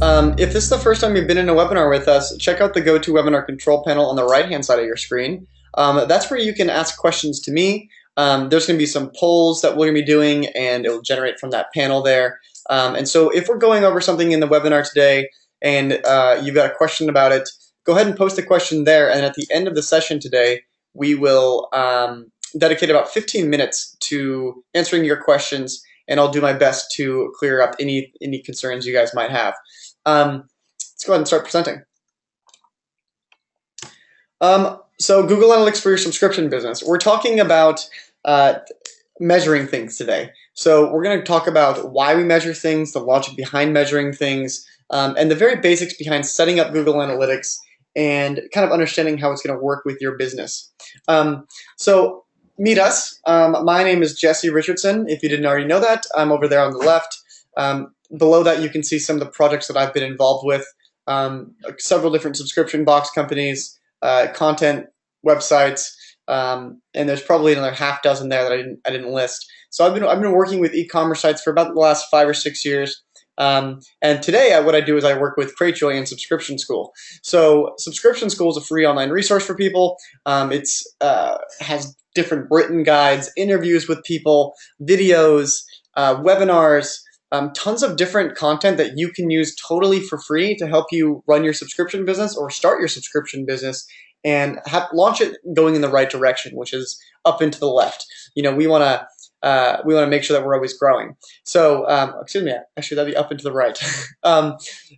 If this is the first time you've been in a webinar with us, check out the GoToWebinar control panel on the right-hand side of your screen. That's where you can ask questions to me. There's going to be some polls that we're going to be doing, and it will generate from that panel there. And so if we're going over something in the webinar today and you've got a question about it, go ahead and post the question there. And at the end of the session today, we will dedicate about 15 minutes to answering your questions, and I'll do my best to clear up any concerns you guys might have. Let's go ahead and start presenting. So Google Analytics for your subscription business. We're talking about measuring things today. So we're going to talk about why we measure things, the logic behind measuring things, and the very basics behind setting up Google Analytics and kind of understanding how it's going to work with your business. So meet us. My name is Jesse Richardson. If you didn't already know that, I'm over there on the left. Below that, you can see some of the projects that I've been involved with, several different subscription box companies, content websites, and there's probably another half dozen there that I didn't list. So I've been working with e-commerce sites for about the last 5 or 6 years. And today, what I do is I work with Cratejoy and Subscription School. So Subscription School is a free online resource for people. It has different written guides, interviews with people, videos, webinars, tons of different content that you can use totally for free to help you run your subscription business or start your subscription business and launch it going in the right direction, which is up and to the left. You know, we want to make sure that we're always growing. So, excuse me, actually that'd be up and to the right.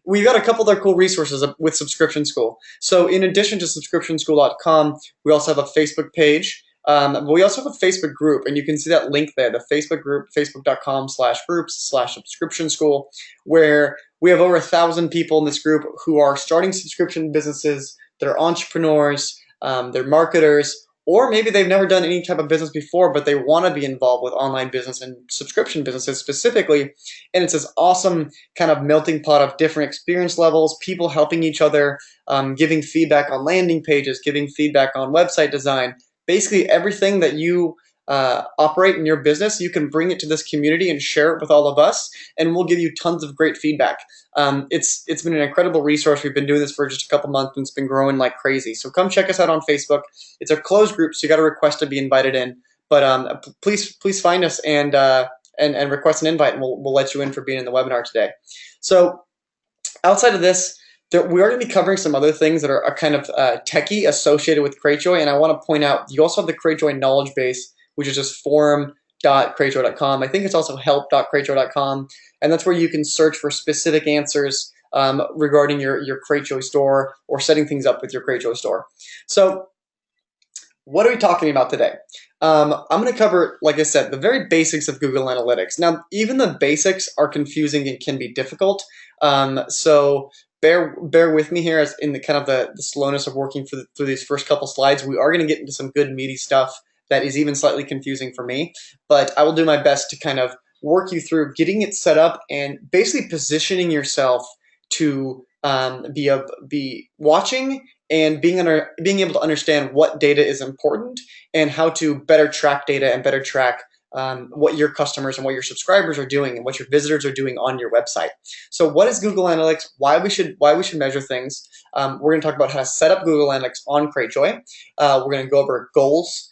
We've got a couple other cool resources with Subscription School. So in addition to subscriptionschool.com, we also have a Facebook page. But we also have a Facebook group, and you can see that link there, the Facebook group, facebook.com/groups/subscription school, where we have over 1,000 people in this group who are starting subscription businesses. They're entrepreneurs, they're marketers, or maybe they've never done any type of business before, but they want to be involved with online business and subscription businesses specifically. And it's this awesome kind of melting pot of different experience levels, people helping each other, giving feedback on landing pages, giving feedback on website design. Basically everything that you operate in your business, you can bring it to this community and share it with all of us, and we'll give you tons of great feedback. It's been an incredible resource. We've been doing this for just a couple months, and it's been growing like crazy. So come check us out on Facebook. It's a closed group, so you got to request to be invited in. But please find us and request an invite, and we'll let you in for being in the webinar today. So outside of this, we are going to be covering some other things that are kind of techie associated with Cratejoy, and I want to point out you also have the Cratejoy knowledge base, which is just forum.cratejoy.com. I think it's also help.cratejoy.com, and that's where you can search for specific answers regarding your Cratejoy store or setting things up with your Cratejoy store. So what are we talking about today? I'm going to cover, like I said, the very basics of Google Analytics. Now, even the basics are confusing and can be difficult, so bear with me here as in the kind of the slowness of working through these first couple slides. We are going to get into some good meaty stuff that is even slightly confusing for me, but I will do my best to kind of work you through getting it set up and basically positioning yourself to be watching and being able to understand what data is important and how to better track data and better track what your customers and what your subscribers are doing and what your visitors are doing on your website. So what is Google Analytics? Why we should measure things? We're going to talk about how to set up Google Analytics on Cratejoy. We're going to go over goals,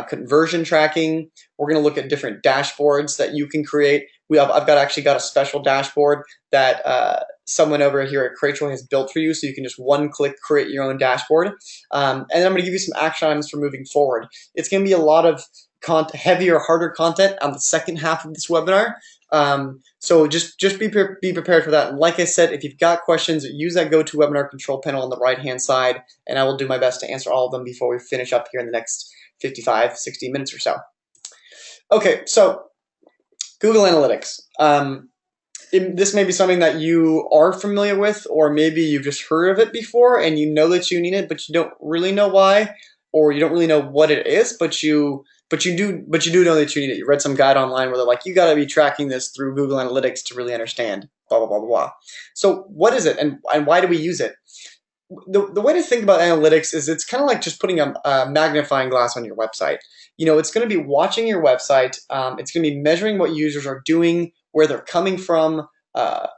conversion tracking. We're going to look at different dashboards that you can create. I've actually got a special dashboard that someone over here at Cratejoy has built for you, so you can just one-click create your own dashboard. And then I'm going to give you some action items for moving forward. It's going to be a lot of heavier, harder content on the second half of this webinar. So just be prepared for that. And like I said, if you've got questions, use that GoToWebinar control panel on the right-hand side, and I will do my best to answer all of them before we finish up here in the next 55, 60 minutes or so. Okay, so Google Analytics. This may be something that you are familiar with, or maybe you've just heard of it before and you know that you need it, but you don't really know why, or you don't really know what it is, but you do know that you need it. You read some guide online where they're like, you got to be tracking this through Google Analytics to really understand, blah, blah, blah, blah, blah. So what is it, and why do we use it? The way to think about analytics is it's kind of like just putting a magnifying glass on your website. You know, it's going to be watching your website. It's going to be measuring what users are doing, where they're coming from,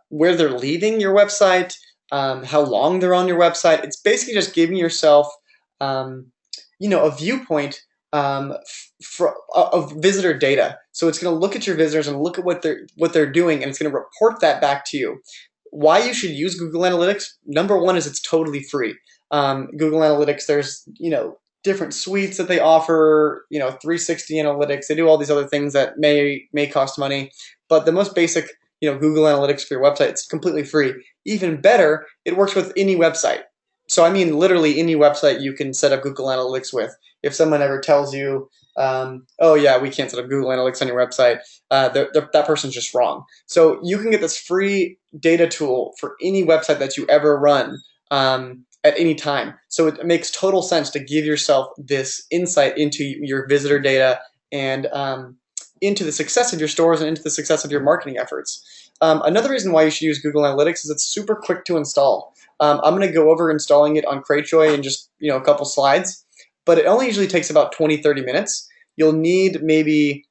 where they're leaving your website, how long they're on your website. It's basically just giving yourself, a viewpoint of visitor data. So it's going to look at your visitors and look at what they're doing, and it's going to report that back to you. Why you should use Google Analytics? Number one is it's totally free. Google Analytics, there's different suites that they offer. 360 Analytics. They do all these other things that may cost money, but the most basic, Google Analytics for your website, it's completely free. Even better, it works with any website. So I mean, literally any website you can set up Google Analytics with. If someone ever tells you, oh yeah, we can't set up Google Analytics on your website, that person's just wrong. So you can get this free data tool for any website that you ever run at any time. So it makes total sense to give yourself this insight into your visitor data and into the success of your stores and into the success of your marketing efforts. Another reason why you should use Google Analytics is it's super quick to install. I'm going to go over installing it on Cratejoy in just a couple slides, but it only usually takes about 20-30 minutes. You'll need maybe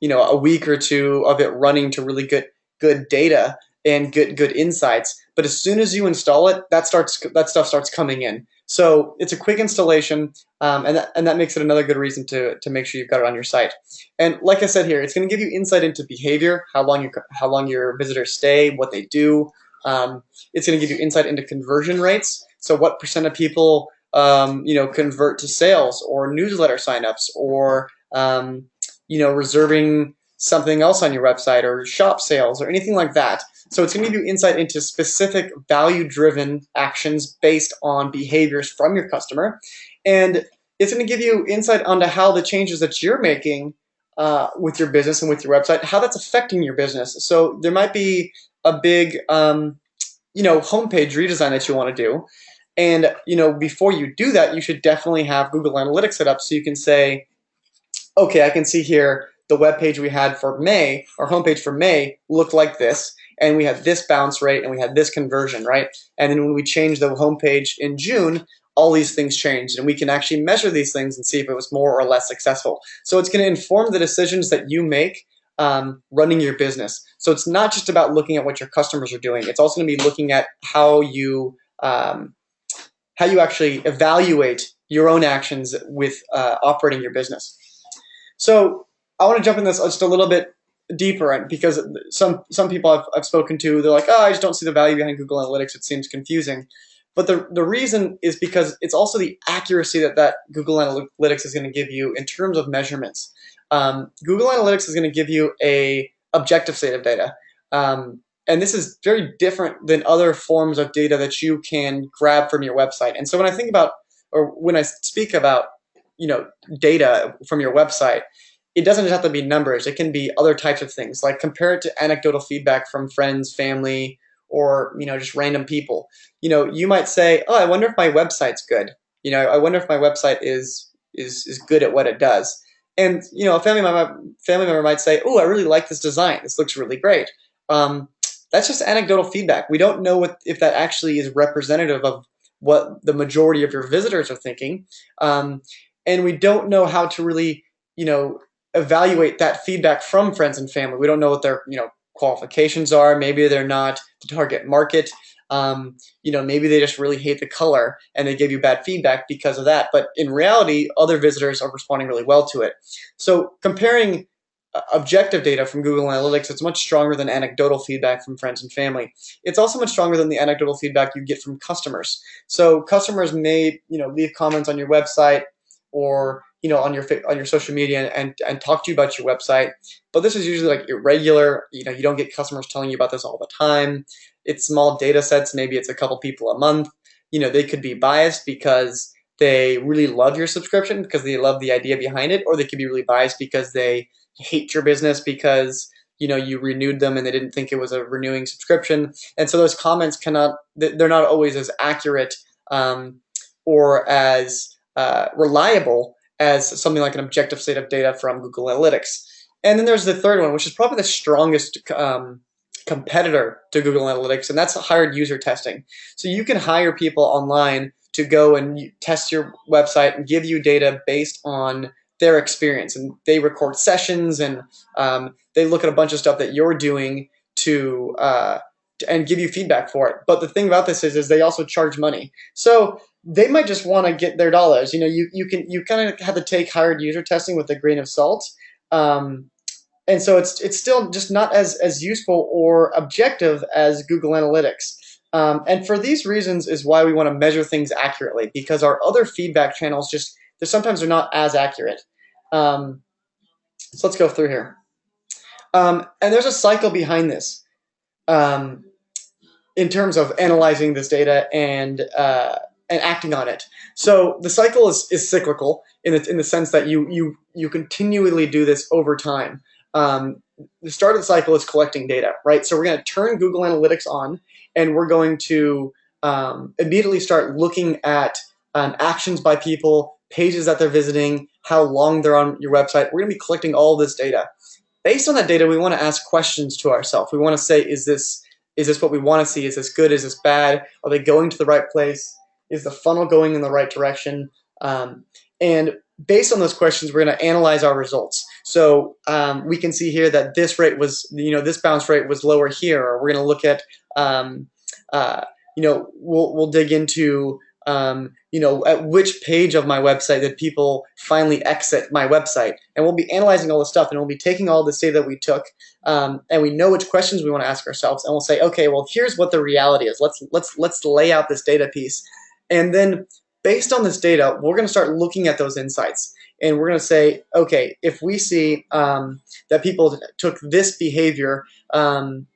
a week or two of it running to really get good data and good insights. But as soon as you install it, that stuff starts coming in. So it's a quick installation, and that makes it another good reason to make sure you've got it on your site. And like I said here, it's going to give you insight into behavior, how long your visitors stay, what they do. It's going to give you insight into conversion rates. So what percent of people convert to sales or newsletter signups or reserving something else on your website or shop sales or anything like that. So it's going to give you insight into specific value-driven actions based on behaviors from your customer. And it's going to give you insight onto how the changes that you're making with your business and with your website, how that's affecting your business. So there might be a big, homepage redesign that you want to do. And, before you do that, you should definitely have Google Analytics set up so you can say, okay, I can see here the web page we had for May, our homepage for May, looked like this, and we had this bounce rate, and we had this conversion, right? And then when we changed the homepage in June, all these things changed, and we can actually measure these things and see if it was more or less successful. So it's going to inform the decisions that you make running your business. So it's not just about looking at what your customers are doing. It's also going to be looking at how you actually evaluate your own actions with operating your business. So I want to jump in this just a little bit deeper because some people I've spoken to, they're like, oh, I just don't see the value behind Google Analytics. It seems confusing. But the reason is because it's also the accuracy that Google Analytics is going to give you in terms of measurements. Google Analytics is going to give you a objective set of data. And this is very different than other forms of data that you can grab from your website. And so when I think about, or when I speak about, data from your website, it doesn't just have to be numbers. It can be other types of things, like compare it to anecdotal feedback from friends, family, or just random people. You might say, oh, I wonder if my website's good. I wonder if my website is good at what it does. And a family member might say, oh, I really like this design. This looks really great. That's just anecdotal feedback. We don't know if that actually is representative of what the majority of your visitors are thinking. And we don't know how to really, evaluate that feedback from friends and family. We don't know what their, qualifications are. Maybe they're not the target market. Maybe they just really hate the color and they give you bad feedback because of that. But in reality, other visitors are responding really well to it. So comparing objective data from Google Analytics, it's much stronger than anecdotal feedback from friends and family. It's also much stronger than the anecdotal feedback you get from customers. So customers may, leave comments on your website or on your social media and talk to you about your website. But this is usually like irregular. You don't get customers telling you about this all the time. It's small data sets. Maybe it's a couple people a month. They could be biased because they really love your subscription because they love the idea behind it, or they could be really biased because they hate your business because you renewed them and they didn't think it was a renewing subscription. And so those comments they're not always as accurate or as reliable as something like an objective set of data from Google Analytics. And then there's the third one, which is probably the strongest competitor to Google Analytics, and that's hired user testing. So you can hire people online to go and test your website and give you data based on their experience. And they record sessions and they look at a bunch of stuff that you're doing to and give you feedback for it. But the thing about this is they also charge money. So they might just want to get their dollars. You kind of have to take hired user testing with a grain of salt. And so it's still just not as useful or objective as Google Analytics. And for these reasons is why we want to measure things accurately, because our other feedback channels sometimes they're not as accurate. So let's go through here. And there's a cycle behind this in terms of analyzing this data and acting on it. So the cycle is cyclical in the sense that you continually do this over time. The start of the cycle is collecting data, right? So we're going to turn Google Analytics on, and we're going to immediately start looking at actions by people, pages that they're visiting, how long they're on your website. We're going to be collecting all this data. Based on that data, we want to ask questions to ourselves. We want to say, is this what we want to see? Is this good? Is this bad? Are they going to the right place? Is the funnel going in the right direction? And based on those questions, we're going to analyze our results. So we can see here that this rate was, this bounce rate was lower here. Or we're going to look at, we'll dig into, at which page of my website did people finally exit my website, and we'll be analyzing all this stuff, and we'll be taking all this data that we took, and we know which questions we want to ask ourselves, and we'll say, okay, well, here's what the reality is. Let's lay out this data piece, and then based on this data, we're going to start looking at those insights, and we're going to say, okay, if we see that people took this behavior, were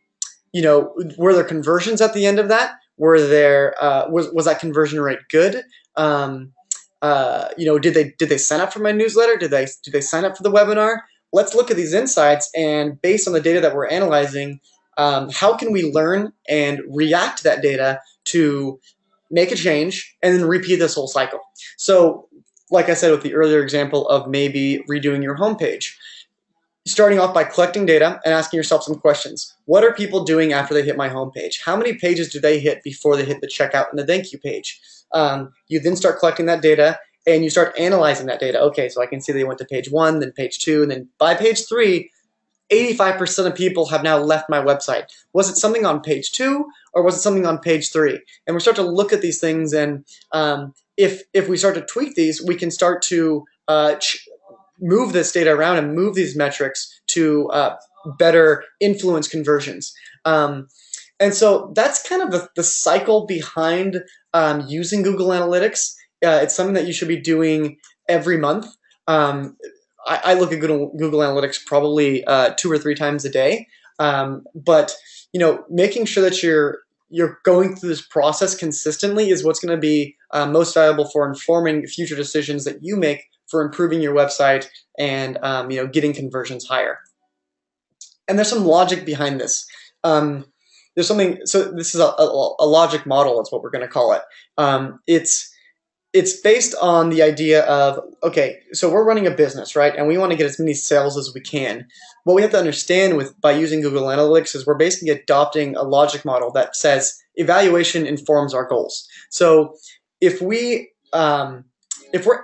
there conversions at the end of that? Were there was that conversion rate good? Did they sign up for my newsletter? Did they sign up for the webinar? Let's look at these insights, and based on the data that we're analyzing, how can we learn and react to that data to make a change and then repeat this whole cycle? So, like I said with the earlier example of maybe redoing your homepage, starting off by collecting data and asking yourself some questions. What are people doing after they hit my homepage? How many pages do they hit before they hit the checkout and the thank you page? You then start collecting that data and you start analyzing that data. Okay, so I can see they went to page 1, then page 2, and then by page 3, 85% of people have now left my website. Was it something on page 2 or was it something on page 3? And we start to look at these things, and if we start to tweak these, we can start to move this data around and move these metrics to better influence conversions. And so that's kind of the cycle behind using Google Analytics. It's something that you should be doing every month. I look at Google Analytics probably 2 or 3 times a day. But making sure that you're going through this process consistently is what's going to be most valuable for informing future decisions that you make for improving your website and getting conversions higher. And there's some logic behind this. There's something. So this is a logic model. That's what we're going to call it. It's based on the idea of, okay, so we're running a business, right? And we want to get as many sales as we can. What we have to understand by using Google Analytics is we're basically adopting a logic model that says evaluation informs our goals. So if we're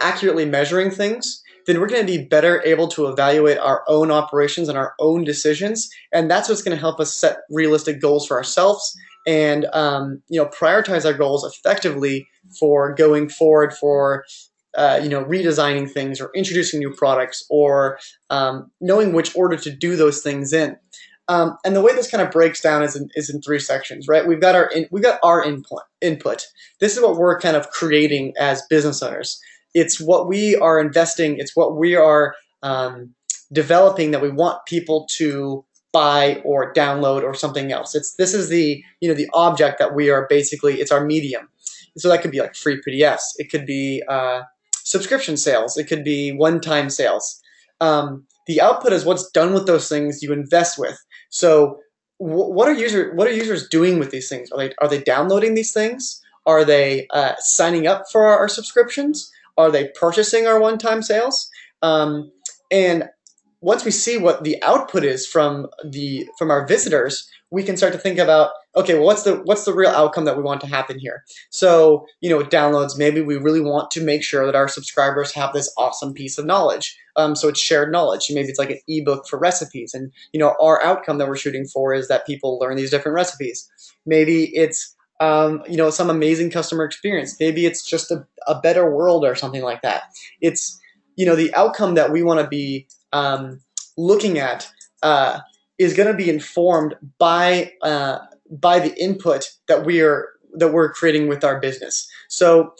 accurately measuring things, then we're going to be better able to evaluate our own operations and our own decisions, and that's what's going to help us set realistic goals for ourselves and prioritize our goals effectively for going forward, for redesigning things or introducing new products, or knowing which order to do those things in. And the way this kind of breaks down is in 3 sections, right? We've got our input. This is what we're kind of creating as business owners. It's what we are investing. It's what we are developing that we want people to buy or download or something else. This is the object that we are basically. It's our medium. So that could be like free PDFs. It could be subscription sales. It could be one-time sales. The output is what's done with those things you invest with. So what are users doing with these things? Are they downloading these things? Are they signing up for our subscriptions? Are they purchasing our one-time sales? And once we see what the output is from our visitors, we can start to think about, okay, well, what's the real outcome that we want to happen here? So, downloads, maybe we really want to make sure that our subscribers have this awesome piece of knowledge. So it's shared knowledge. Maybe it's like an ebook for recipes, and our outcome that we're shooting for is that people learn these different recipes. Maybe it's some amazing customer experience. Maybe it's just a better world or something like that. It's the outcome that we want to be looking at is going to be informed by the input that we're creating with our business. So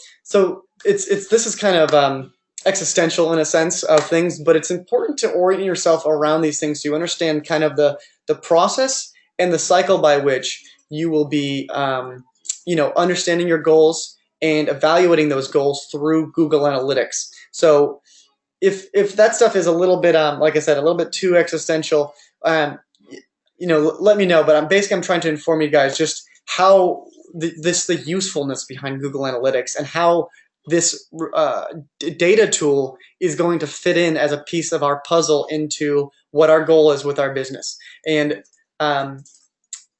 this is kind of existential in a sense of things, but it's important to orient yourself around these things so you understand kind of the process and the cycle by which you will be understanding your goals and evaluating those goals through Google Analytics. So if that stuff is a little bit like I said, a little bit too existential, let me know. But I'm trying to inform you guys just how the usefulness behind Google Analytics and how this data tool is going to fit in as a piece of our puzzle into what our goal is with our business. And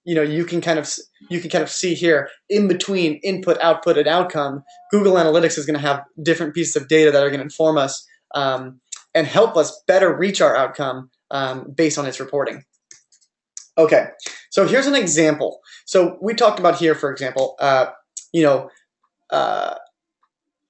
you can kind of see here in between input, output, and outcome, Google Analytics is going to have different pieces of data that are going to inform us and help us better reach our outcome based on its reporting. Okay, so here's an example. So we talked about here, for example,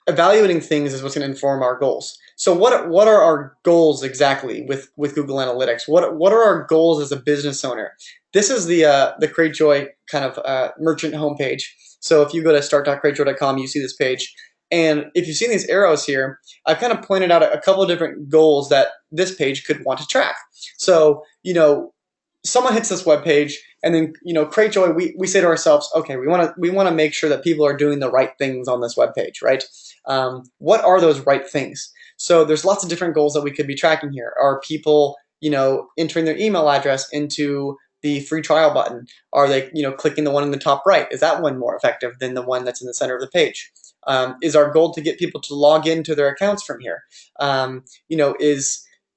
evaluating things is what's going to inform our goals. So what are our goals exactly with Google Analytics? What are our goals as a business owner? This is the Cratejoy kind of merchant homepage. So if you go to start.cratejoy.com, you see this page. And if you've seen these arrows here, I've kind of pointed out a couple of different goals that this page could want to track. So, someone hits this web page, and then Cratejoy, we say to ourselves, okay, we want to make sure that people are doing the right things on this web page, right? What are those right things? So there's lots of different goals that we could be tracking here. Are people entering their email address into the free trial button? Are they clicking the one in the top right? Is that one more effective than the one that's in the center of the page? Is our goal to get people to log into their accounts from here?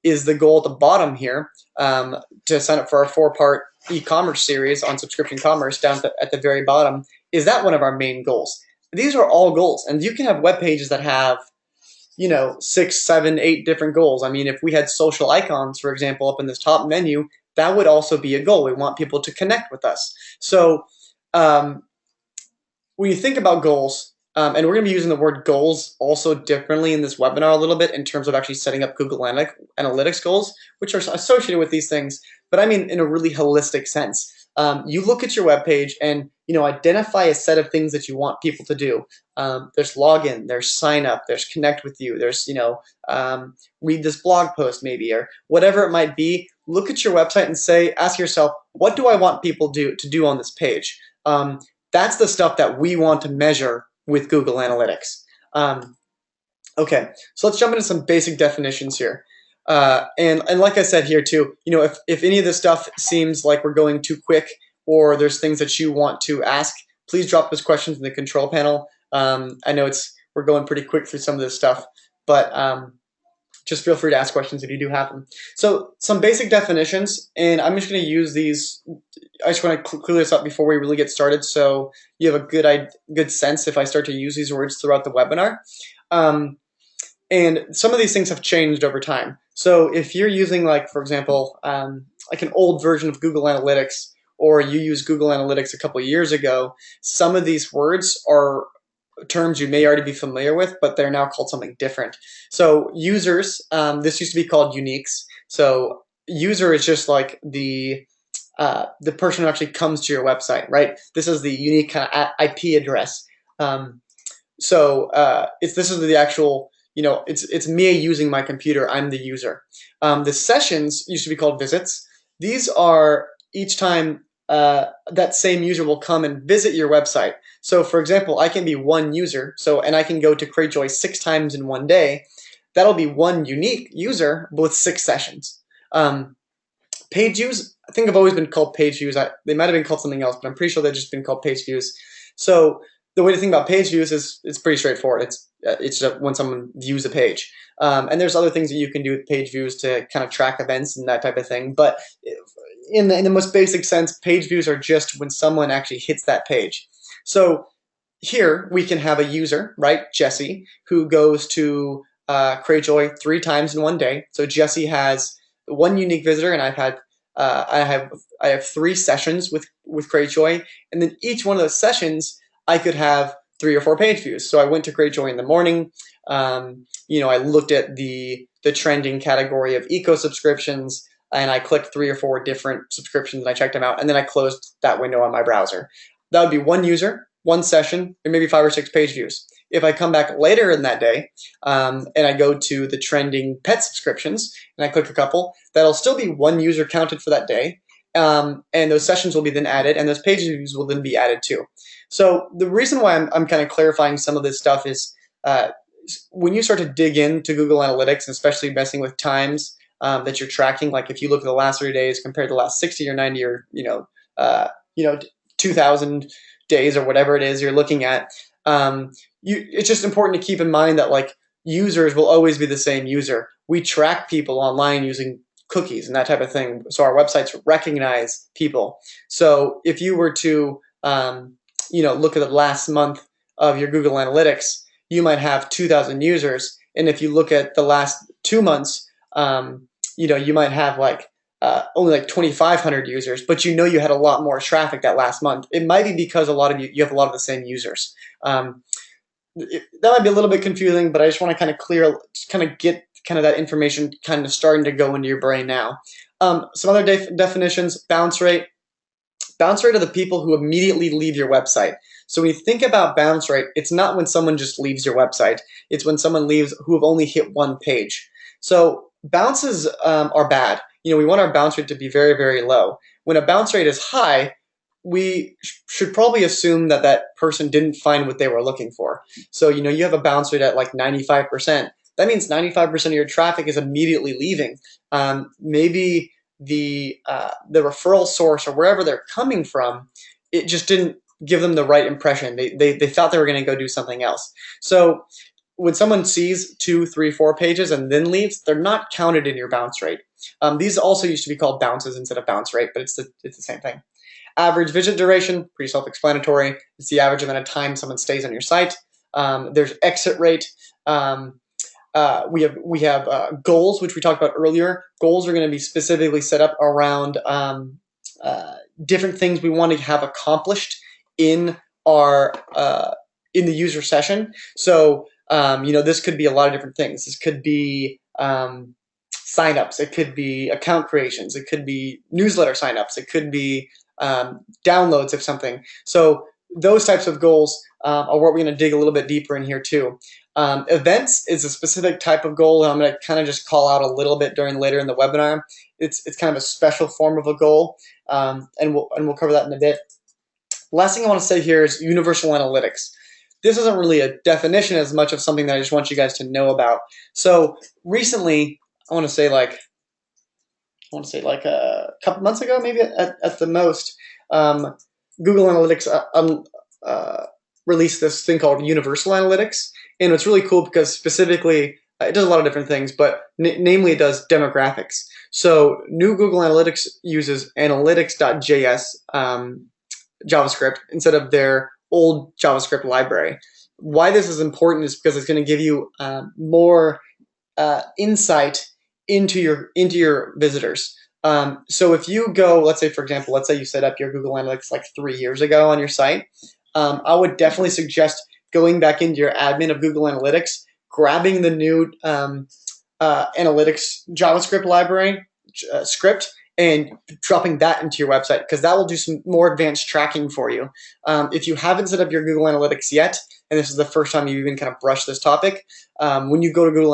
Is the goal at the bottom here to sign up for our 4-part e-commerce series on subscription commerce down at the very bottom? Is that one of our main goals? These are all goals, and you can have web pages that have 6, 7, 8 different goals. I mean, if we had social icons, for example, up in this top menu, that would also be a goal. We want people to connect with us. So when you think about goals, and we're going to be using the word goals also differently in this webinar a little bit in terms of actually setting up Google Analytics goals, which are associated with these things, but I mean in a really holistic sense. You look at your web page and identify a set of things that you want people to do. There's login, there's sign up, there's connect with you, there's read this blog post maybe, or whatever it might be. Look at your website and ask yourself, what do I want people to do on this page? That's the stuff that we want to measure with Google Analytics. Okay, so let's jump into some basic definitions here. And like I said here too, if any of this stuff seems like we're going too quick or there's things that you want to ask, please drop those questions in the control panel. I know we're going pretty quick through some of this stuff, but just feel free to ask questions if you do have them. So some basic definitions, and I'm just going to use these. I just want to clear this up before we really get started so you have a good sense if I start to use these words throughout the webinar. And some of these things have changed over time. So if you're using, like, for example, like an old version of Google Analytics, or you used Google Analytics a couple of years ago, some of these words are terms you may already be familiar with, but they're now called something different. So users, this used to be called uniques. So user is just like the person who actually comes to your website, right? This is the unique kind of IP address. This is the actual, it's me using my computer. I'm the user. The sessions used to be called visits. These are each time that same user will come and visit your website. So for example, I can be one user, and I can go to Cratejoy 6 times in one day. That'll be one unique user with 6 sessions. Page views, I think have always been called page views. They might have been called something else, but I'm pretty sure they've just been called page views. So the way to think about page views is it's pretty straightforward. It's just when someone views a page. And there's other things that you can do with page views to kind of track events and that type of thing. But in the most basic sense, page views are just when someone actually hits that page. So here we can have a user, right, Jesse, who goes to Cratejoy 3 times in one day. So Jesse has one unique visitor, and I have 3 sessions with Cratejoy, and then each one of those sessions I could have 3 or 4 page views. So I went to Cratejoy in the morning. I looked at the trending category of eco subscriptions, and I clicked 3 or 4 different subscriptions and I checked them out, and then I closed that window on my browser. That would be one user, one session, and maybe 5 or 6 page views. If I come back later in that day and I go to the trending pet subscriptions and I click a couple, that'll still be one user counted for that day. And those sessions will be then added, and those page views will then be added too. So the reason why I'm kind of clarifying some of this stuff is when you start to dig into Google Analytics, and especially messing with times that you're tracking, like if you look at the last 30 days compared to the last 60 or 90 or 2,000 days or whatever it is you're looking at, it's just important to keep in mind that like users will always be the same user. We track people online using cookies and that type of thing, so our websites recognize people. So if you were to look at the last month of your Google Analytics, you might have 2,000 users, and if you look at the last 2 months, you might have only like 2,500 users, but you had a lot more traffic that last month. It might be because a lot of you have a lot of the same users. That might be a little bit confusing, but I just want to kind of get that information kind of starting to go into your brain now. Some other definitions: bounce rate. Bounce rate are the people who immediately leave your website. So when you think about bounce rate, it's not when someone just leaves your website. It's when someone leaves who have only hit one page. So bounces are bad. We want our bounce rate to be very, very low. When a bounce rate is high, we should probably assume that that person didn't find what they were looking for. So, you have a bounce rate at like 95%. That means 95% of your traffic is immediately leaving. Maybe the referral source or wherever they're coming from, it just didn't give them the right impression. They thought they were going to go do something else. So when someone sees 2, 3, 4 pages and then leaves, they're not counted in your bounce rate. These also used to be called bounces instead of bounce rate, but it's the same thing. Average visit duration, pretty self-explanatory. It's the average amount of time someone stays on your site. There's exit rate. We have goals, which we talked about earlier. Goals are going to be specifically set up around different things we want to have accomplished in the user session. So this could be a lot of different things. This could be signups. It could be account creations. It could be newsletter signups. It could be downloads of something. So those types of goals are what we're going to dig a little bit deeper in here too. Events is a specific type of goal that I'm going to kind of just call out a little bit later in the webinar. It's kind of a special form of a goal, and we'll cover that in a bit. Last thing I want to say here is universal analytics. This isn't really a definition as much of something that I just want you guys to know about. So recently, I want to say like a couple months ago, maybe at the most, Google Analytics released this thing called Universal Analytics, and it's really cool because specifically it does a lot of different things, but namely it does demographics. So new Google Analytics uses analytics.js JavaScript instead of their old JavaScript library. Why this is important is because it's going to give you more insight into your visitors. So if you go, let's say you set up your Google Analytics like 3 years ago on your site, I would definitely suggest going back into your admin of Google Analytics, grabbing the new Analytics JavaScript library script, and dropping that into your website, because that will do some more advanced tracking for you. If you haven't set up your Google Analytics yet, and this is the first time you've even kind of brushed this topic, when you go to Google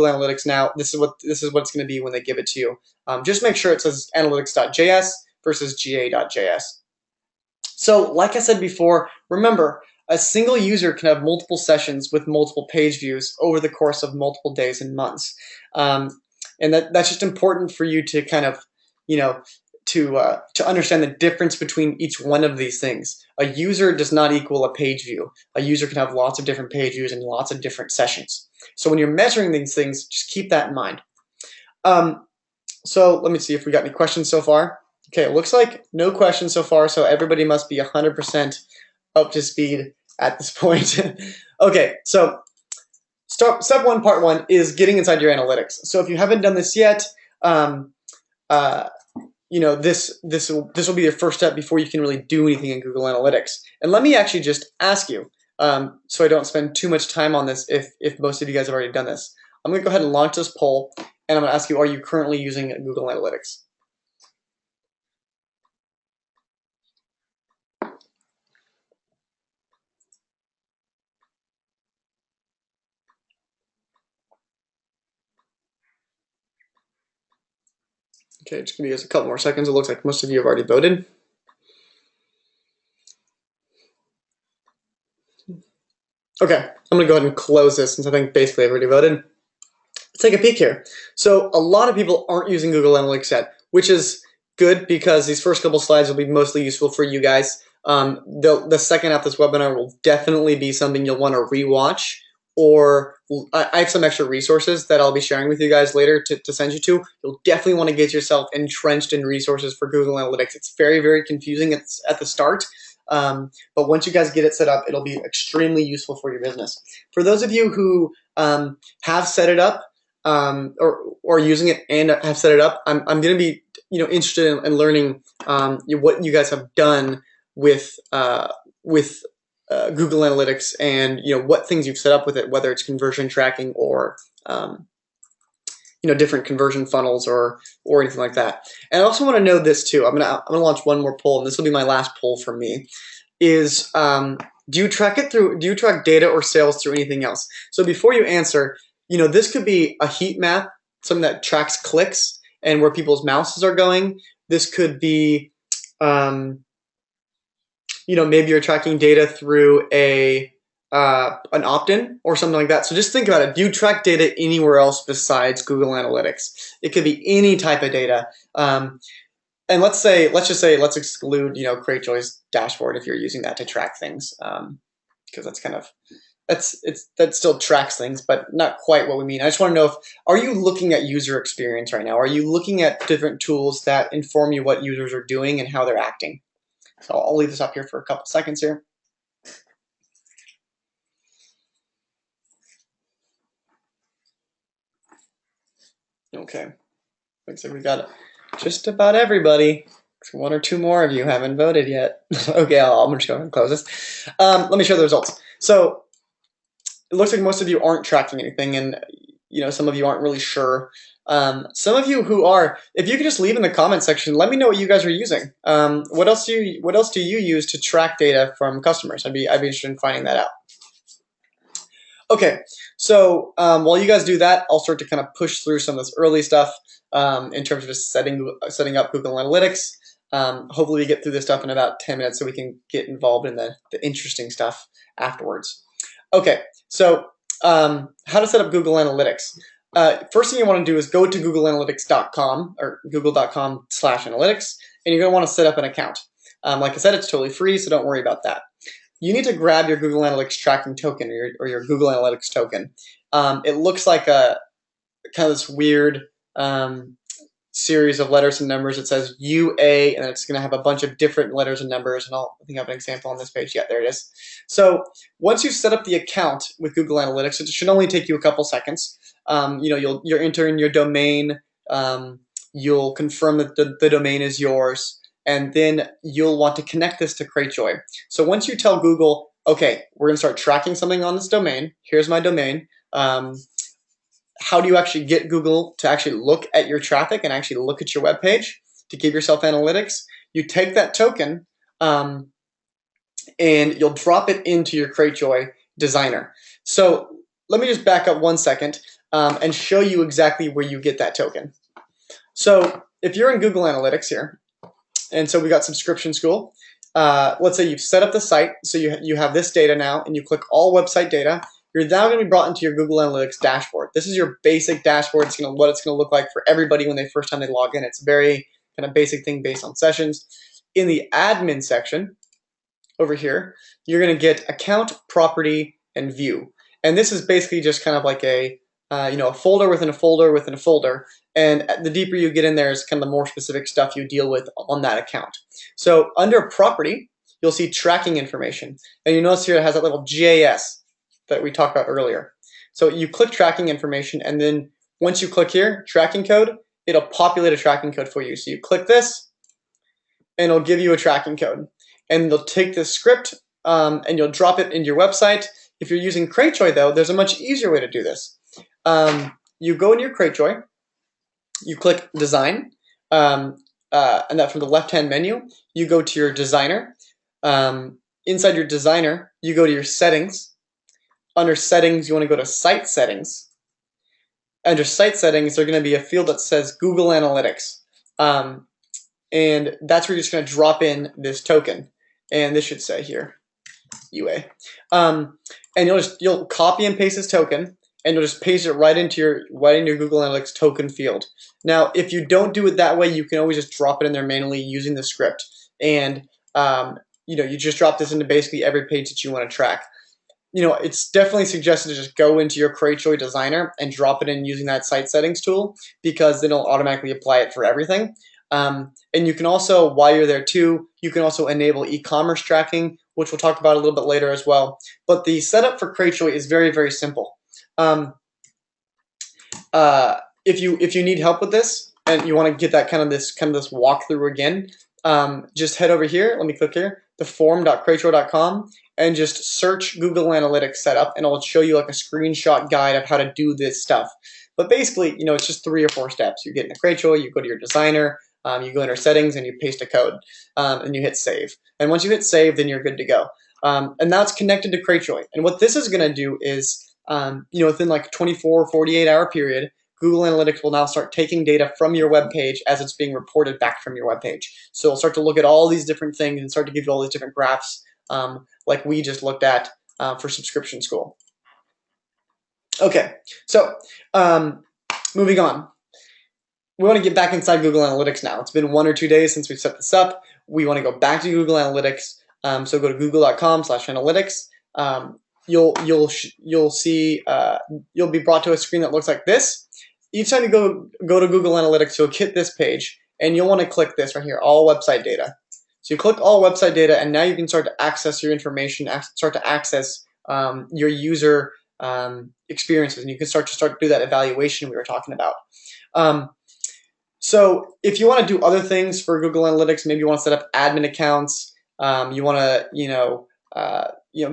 Analytics now, this is what it's going to be when they give it to you. Just make sure it says analytics.js versus ga.js. So like I said before, remember, a single user can have multiple sessions with multiple page views over the course of multiple days and months. And that's just important for you to kind of, to understand the difference between each one of these things. A user does not equal a page view. A user can have lots of different page views and lots of different sessions. So when you're measuring these things, just keep that in mind. So let me see if we got any questions so far. Okay, it looks like no questions so far, so everybody must be 100% up to speed at this point. Okay, so step one, part one, is getting inside your analytics. So if you haven't done this yet, this will be your first step before you can really do anything in Google Analytics. And let me actually just ask you, so I don't spend too much time on this if most of you guys have already done this. I'm going to go ahead and launch this poll, and I'm going to ask you, are you currently using Google Analytics? Okay, just going to use a couple more seconds. It looks like most of you have already voted. Okay, I'm going to go ahead and close this since I think basically I've already voted. Let's take a peek here. So a lot of people aren't using Google Analytics yet, which is good because these first couple slides will be mostly useful for you guys. The second half of this webinar will definitely be something you'll want to rewatch, or I have some extra resources that I'll be sharing with you guys later to send you to. You'll definitely want to get yourself entrenched in resources for Google Analytics. It's very, very confusing at the start. But once you guys get it set up, it'll be extremely useful for your business. For those of you who have set it up or using it and have set it up, I'm going to be interested in learning what you guys have done with Google Analytics and what things you've set up with it, whether it's conversion tracking or different conversion funnels or anything like that. And I also want to know this too. I'm gonna launch one more poll, and this will be my last poll for me. Is do you track data or sales through anything else? So before you answer, this could be a heat map, something that tracks clicks and where people's mouses are going. This could be maybe you're tracking data through an opt-in or something like that. So just think about it. Do you track data anywhere else besides Google Analytics? It could be any type of data. And let's exclude Cratejoy's dashboard if you're using that to track things, because that still tracks things, but not quite what we mean. I just want to know are you looking at user experience right now? Are you looking at different tools that inform you what users are doing and how they're acting? So I'll leave this up here for a couple seconds here. Okay, looks like we got just about everybody. One or two more of you haven't voted yet. Okay, I'm just going to close this. Let me show the results. So it looks like most of you aren't tracking anything, and some of you aren't really sure. Some of you who are, if you could just leave in the comment section, let me know what you guys are using. What else do you use to track data from customers? I'd be interested in finding that out. Okay, so while you guys do that, I'll start to kind of push through some of this early stuff in terms of just setting up Google Analytics. Hopefully we get through this stuff in about 10 minutes so we can get involved in the interesting stuff afterwards. Okay, so how to set up Google Analytics. First thing you want to do is go to googleanalytics.com or google.com/analytics, and you're going to want to set up an account. Like I said, it's totally free, so don't worry about that. You need to grab your Google Analytics tracking token or your Google Analytics token. It looks like a kind of this weird series of letters and numbers. It says UA, and it's going to have a bunch of different letters and numbers. And I think I have an example on this page. Yeah, there it is. So once you've set up the account with Google Analytics, it should only take you a couple seconds. You'll enter in your domain. You'll confirm that the domain is yours. And then you'll want to connect this to Cratejoy. So once you tell Google, okay, we're going to start tracking something on this domain. Here's my domain. How do you actually get Google to actually look at your traffic and actually look at your web page to give yourself analytics? You take that token and you'll drop it into your Cratejoy designer. So let me just back up 1 second and show you exactly where you get that token. So if you're in Google Analytics here, and so we got subscription school. Let's say you've set up the site, so you have this data now, and you click all website data. You're now going to be brought into your Google Analytics dashboard. This is your basic dashboard. It's what it's going to look like for everybody when they first time they log in. It's a very kind of basic thing based on sessions. In the admin section over here, you're going to get account, property, and view. And this is basically just kind of like a folder within a folder within a folder. And the deeper you get in there is kind of the more specific stuff you deal with on that account. So under property, you'll see tracking information. And you notice here it has that little GIS that we talked about earlier. So you click tracking information, and then once you click here, tracking code, it'll populate a tracking code for you. So you click this, and it'll give you a tracking code. And they'll take this script, and you'll drop it into your website. If you're using Cratejoy, though, there's a much easier way to do this. You go into your Cratejoy, you click Design, and that from the left-hand menu, you go to your Designer. Inside your Designer, you go to your Settings. Under Settings, you want to go to Site Settings. Under Site Settings, there's going to be a field that says Google Analytics. And that's where you're just going to drop in this token. And this should say here, UA. And you'll copy and paste this token, and you'll just paste it right into your Google Analytics token field. Now, if you don't do it that way, you can always just drop it in there manually using the script. And you just drop this into basically every page that you want to track. It's definitely suggested to just go into your Cratejoy designer and drop it in using that site settings tool, because then it'll automatically apply it for everything. And you can also, while you're there too, you can also enable e-commerce tracking, which we'll talk about a little bit later as well. But the setup for Cratejoy is very, very simple. If you need help with this and you want to get that kind of this walkthrough again, just head over here. Let me click here, the forum.cratejoy.com, and just search Google Analytics setup, and it'll show you like a screenshot guide of how to do this stuff. But basically, it's just 3 or 4 steps. You get into Cratejoy, you go to your designer, you go into settings, and you paste a code, and you hit save. And once you hit save, then you're good to go. And now it's connected to Cratejoy. And what this is going to do is, within like a 24 or 48-hour period, Google Analytics will now start taking data from your web page as it's being reported back from your web page. So it'll start to look at all these different things and start to give you all these different graphs, like we just looked at for Subscription School. Okay, so moving on. We want to get back inside Google Analytics now. It's been 1 or 2 days since we've set this up. We want to go back to Google Analytics. So go to google.com/analytics. You'll see you'll be brought to a screen that looks like this. Each time you go to Google Analytics, you'll hit this page, and you'll want to click this right here, All Website Data. So you click All Website Data, and now you can start to access your information, start to access your user experiences, and you can start to do that evaluation we were talking about. So if you want to do other things for Google Analytics, maybe you want to set up admin accounts, you want to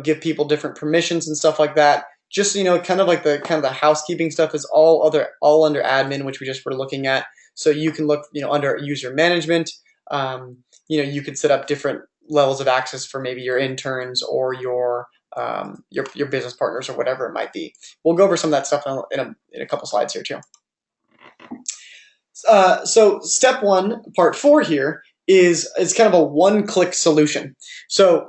give people different permissions and stuff like that. Just kind of the housekeeping stuff is all under admin, which we just were looking at. So you can look under user management. You could set up different levels of access for maybe your interns or your business partners or whatever it might be. We'll go over some of that stuff in a couple slides here too. So step 1, part 4 here is kind of a one-click solution. So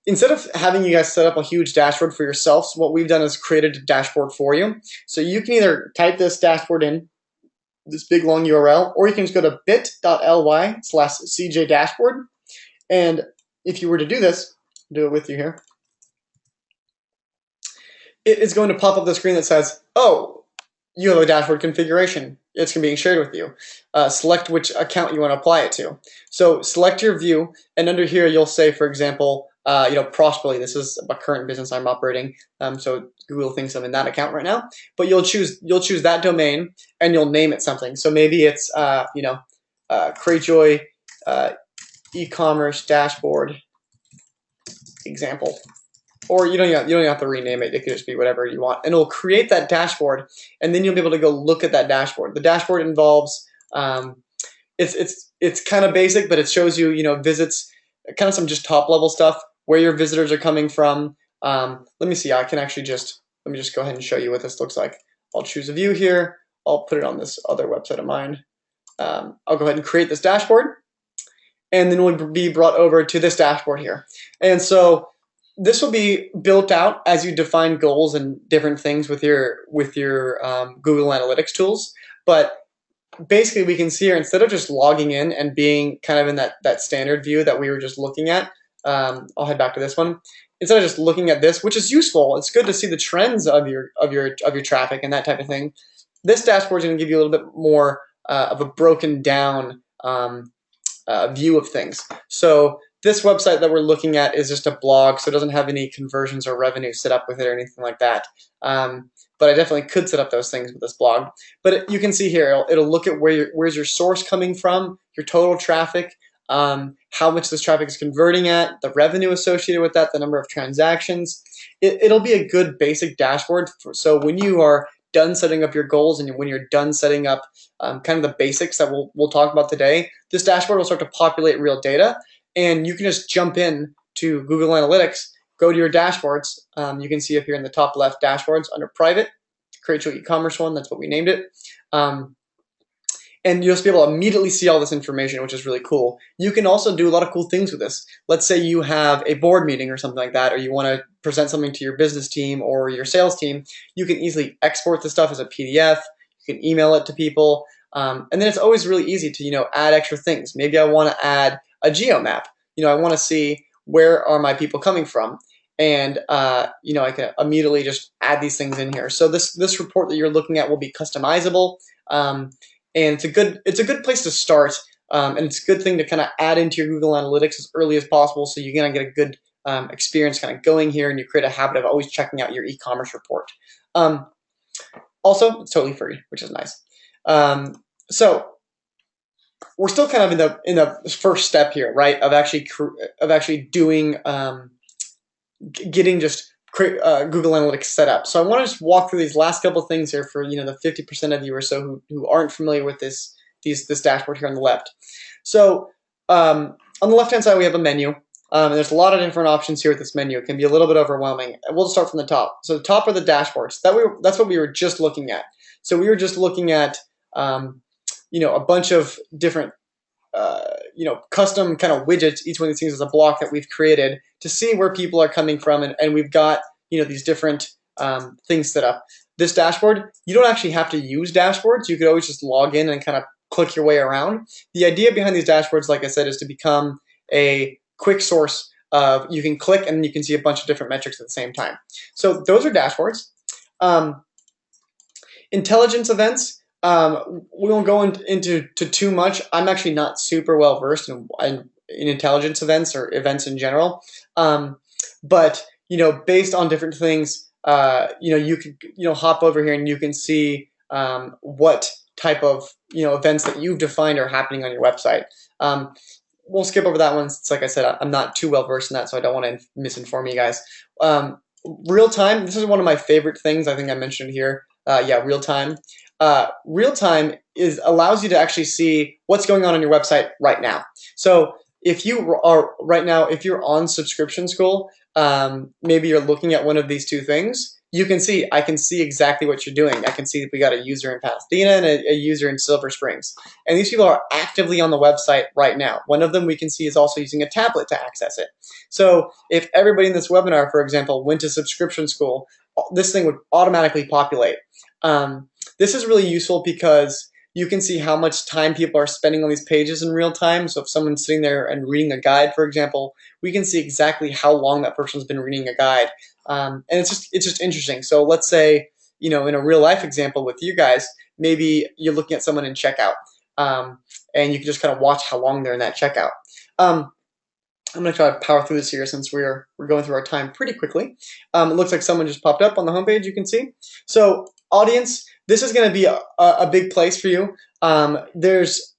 instead of having you guys set up a huge dashboard for yourselves, what we've done is created a dashboard for you. So you can either type this dashboard in, this big long URL, or you can just go to bit.ly/CJ dashboard. And if you were to do this, do it with you here, it is going to pop up the screen that says, oh, you have a dashboard configuration. It's being shared with you. Select which account you want to apply it to. So select your view, and under here you'll say, for example, Prosperly. This is a current business I'm operating, so Google thinks I'm in that account right now. But you'll choose that domain, and you'll name it something. So maybe it's Cratejoy e-commerce dashboard example. Or you don't have to rename it. It could just be whatever you want, and it'll create that dashboard, and then you'll be able to go look at that dashboard. The dashboard involves it's kind of basic, but it shows you visits, kind of some just top level stuff, where your visitors are coming from. Let me see. I can actually let me just go ahead and show you what this looks like. I'll choose a view here. I'll put it on this other website of mine. I'll go ahead and create this dashboard, and then we'll be brought over to this dashboard here. And so this will be built out as you define goals and different things with your Google Analytics tools. But basically, we can see here, instead of just logging in and being kind of in that standard view that we were just looking at, I'll head back to this one. Instead of just looking at this, which is useful, it's good to see the trends of your traffic and that type of thing. This dashboard is going to give you a little bit more of a broken down view of things. So This website that we're looking at is just a blog, so it doesn't have any conversions or revenue set up with it or anything like that. But I definitely could set up those things with this blog. But you can see here, it'll look at where's your source coming from, your total traffic, how much this traffic is converting at, the revenue associated with that, the number of transactions. It'll be a good basic dashboard. So when you are done setting up your goals and when you're done setting up kind of the basics that we'll talk about today, this dashboard will start to populate real data, and you can just jump in to Google Analytics, go to your dashboards. You can see up here in the top left, dashboards under private, Cratejoy e-commerce one, that's what we named it. And you'll just be able to immediately see all this information, which is really cool. You can also do a lot of cool things with this. Let's say you have a board meeting or something like that, or you want to present something to your business team or your sales team. You can easily export the stuff as a PDF. You can email it to people. And then it's always really easy to, add extra things. Maybe I want to add a geo map. I want to see where are my people coming from. And, I can immediately just add these things in here. So this report that you're looking at will be customizable. And it's a good place to start, and it's a good thing to kind of add into your Google Analytics as early as possible, so you're gonna get a good experience kind of going here, and you create a habit of always checking out your e-commerce report. Also, it's totally free, which is nice. So we're still kind of in the first step here, right? Of actually doing getting just Google Analytics set up. So I want to just walk through these last couple of things here for the 50% of you or so who aren't familiar with this dashboard here on the left. So on the left hand side we have a menu, and there's a lot of different options here with this menu. It can be a little bit overwhelming. We'll start from the top. So the top are the dashboards. That's what we were just looking at. So we were just looking at a bunch of different custom kind of widgets. Each one of these things is a block that we've created to see where people are coming from, and we've got these different things set up. This dashboard, you don't actually have to use dashboards. You could always just log in and kind of click your way around. The idea behind these dashboards, like I said, is to become a quick source of, you can click and you can see a bunch of different metrics at the same time. So those are dashboards. Intelligence events, we won't go into too much. I'm actually not super well versed in intelligence events or events in general, but based on different things, you could hop over here and you can see what type of events that you've defined are happening on your website. We'll skip over that one. It's like I said, I'm not too well versed in that, so I don't want to misinform you guys. Real time. This is one of my favorite things. I think I mentioned here. Real time. Real time allows you to actually see what's going on your website right now. So if you are if you're on Subscription School, maybe you're looking at one of these two things. I can see exactly what you're doing. I can see that we got a user in Pasadena and a user in Silver Springs. And these people are actively on the website right now. One of them we can see is also using a tablet to access it. So if everybody in this webinar, for example, went to Subscription School, this thing would automatically populate. This is really useful because you can see how much time people are spending on these pages in real time. So if someone's sitting there and reading a guide, for example, we can see exactly how long that person's been reading a guide. And it's just interesting. So let's say, in a real life example with you guys, maybe you're looking at someone in checkout, and you can just kind of watch how long they're in that checkout. I'm going to try to power through this here since we're going through our time pretty quickly. It looks like someone just popped up on the homepage, you can see. So audience, this is going to be a big place for you. There's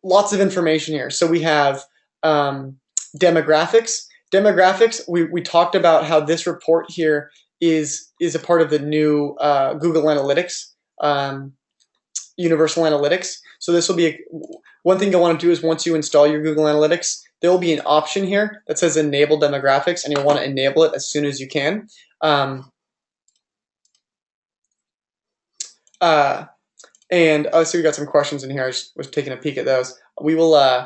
lots of information here. So we have demographics. Demographics, we talked about how this report here is a part of the new Google Analytics, Universal Analytics. So this will be one thing you'll want to do is once you install your Google Analytics, there will be an option here that says Enable Demographics, and you'll want to enable it as soon as you can. So we got some questions in here. I just was taking a peek at those. We will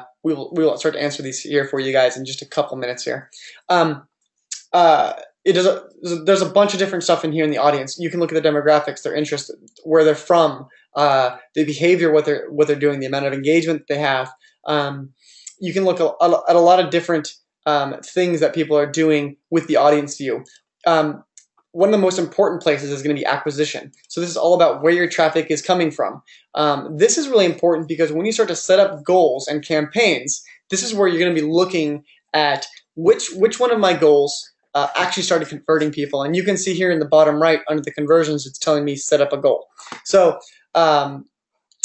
start to answer these here for you guys in just a couple minutes here. There's a bunch of different stuff in here in the audience. You can look at the demographics, their interest, where they're from, the behavior, what they're doing, the amount of engagement they have. You can look at a lot of different things that people are doing with the audience view. One of the most important places is going to be acquisition. So this is all about where your traffic is coming from. This is really important because when you start to set up goals and campaigns, this is where you're going to be looking at which one of my goals actually started converting people. And you can see here in the bottom right under the conversions, it's telling me set up a goal. So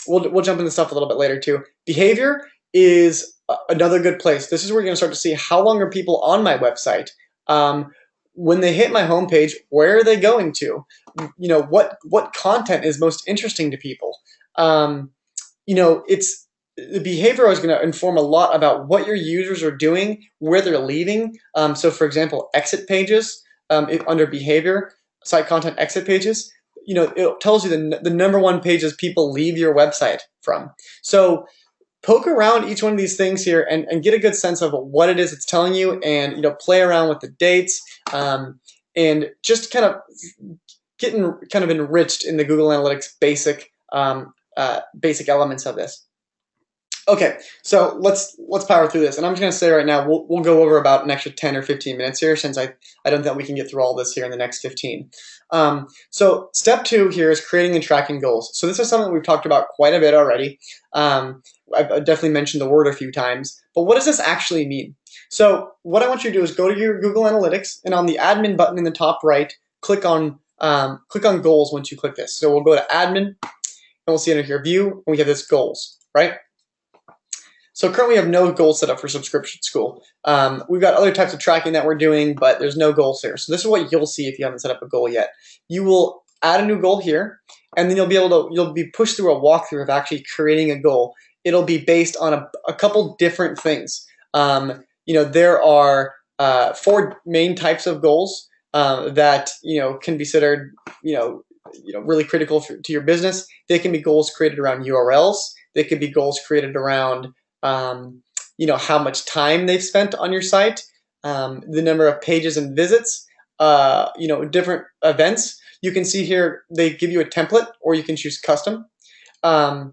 we'll jump into stuff a little bit later too. Behavior is another good place. This is where you're going to start to see how long are people on my website. When they hit my homepage, where are they going to? You know, what content is most interesting to people? You know, it's the behavior is going to inform a lot about what your users are doing, where they're leaving. So, for example, exit pages under behavior, site content exit pages. You know, it tells you the number one pages people leave your website from. So poke around each one of these things here and get a good sense of what it is it's telling you, and, you know, play around with the dates and just kind of getting kind of enriched in the Google Analytics basic elements of this. Okay, so let's power through this, and I'm just going to say right now we'll go over about an extra 10 or 15 minutes here, since I don't think we can get through all this here in the next 15. So step 2 here is creating and tracking goals. So this is something we've talked about quite a bit already. I've definitely mentioned the word a few times, but what does this actually mean? So what I want you to do is go to your Google Analytics, and on the admin button in the top right, click on goals once you click this. So we'll go to admin, and we'll see under here view, and we have this goals, right? So currently we have no goals set up for Subscription School. We've got other types of tracking that we're doing, but there's no goals here. So this is what you'll see if you haven't set up a goal yet. You will add a new goal here, and then you'll be pushed through a walkthrough of actually creating a goal. It'll be based on a couple different things. You know, there are 4 main types of goals that, you know, can be considered, you know, really critical to your business. They can be goals created around URLs. They could be goals created around you know, how much time they've spent on your site, the number of pages and visits, you know, different events. You can see here they give you a template, or you can choose custom. And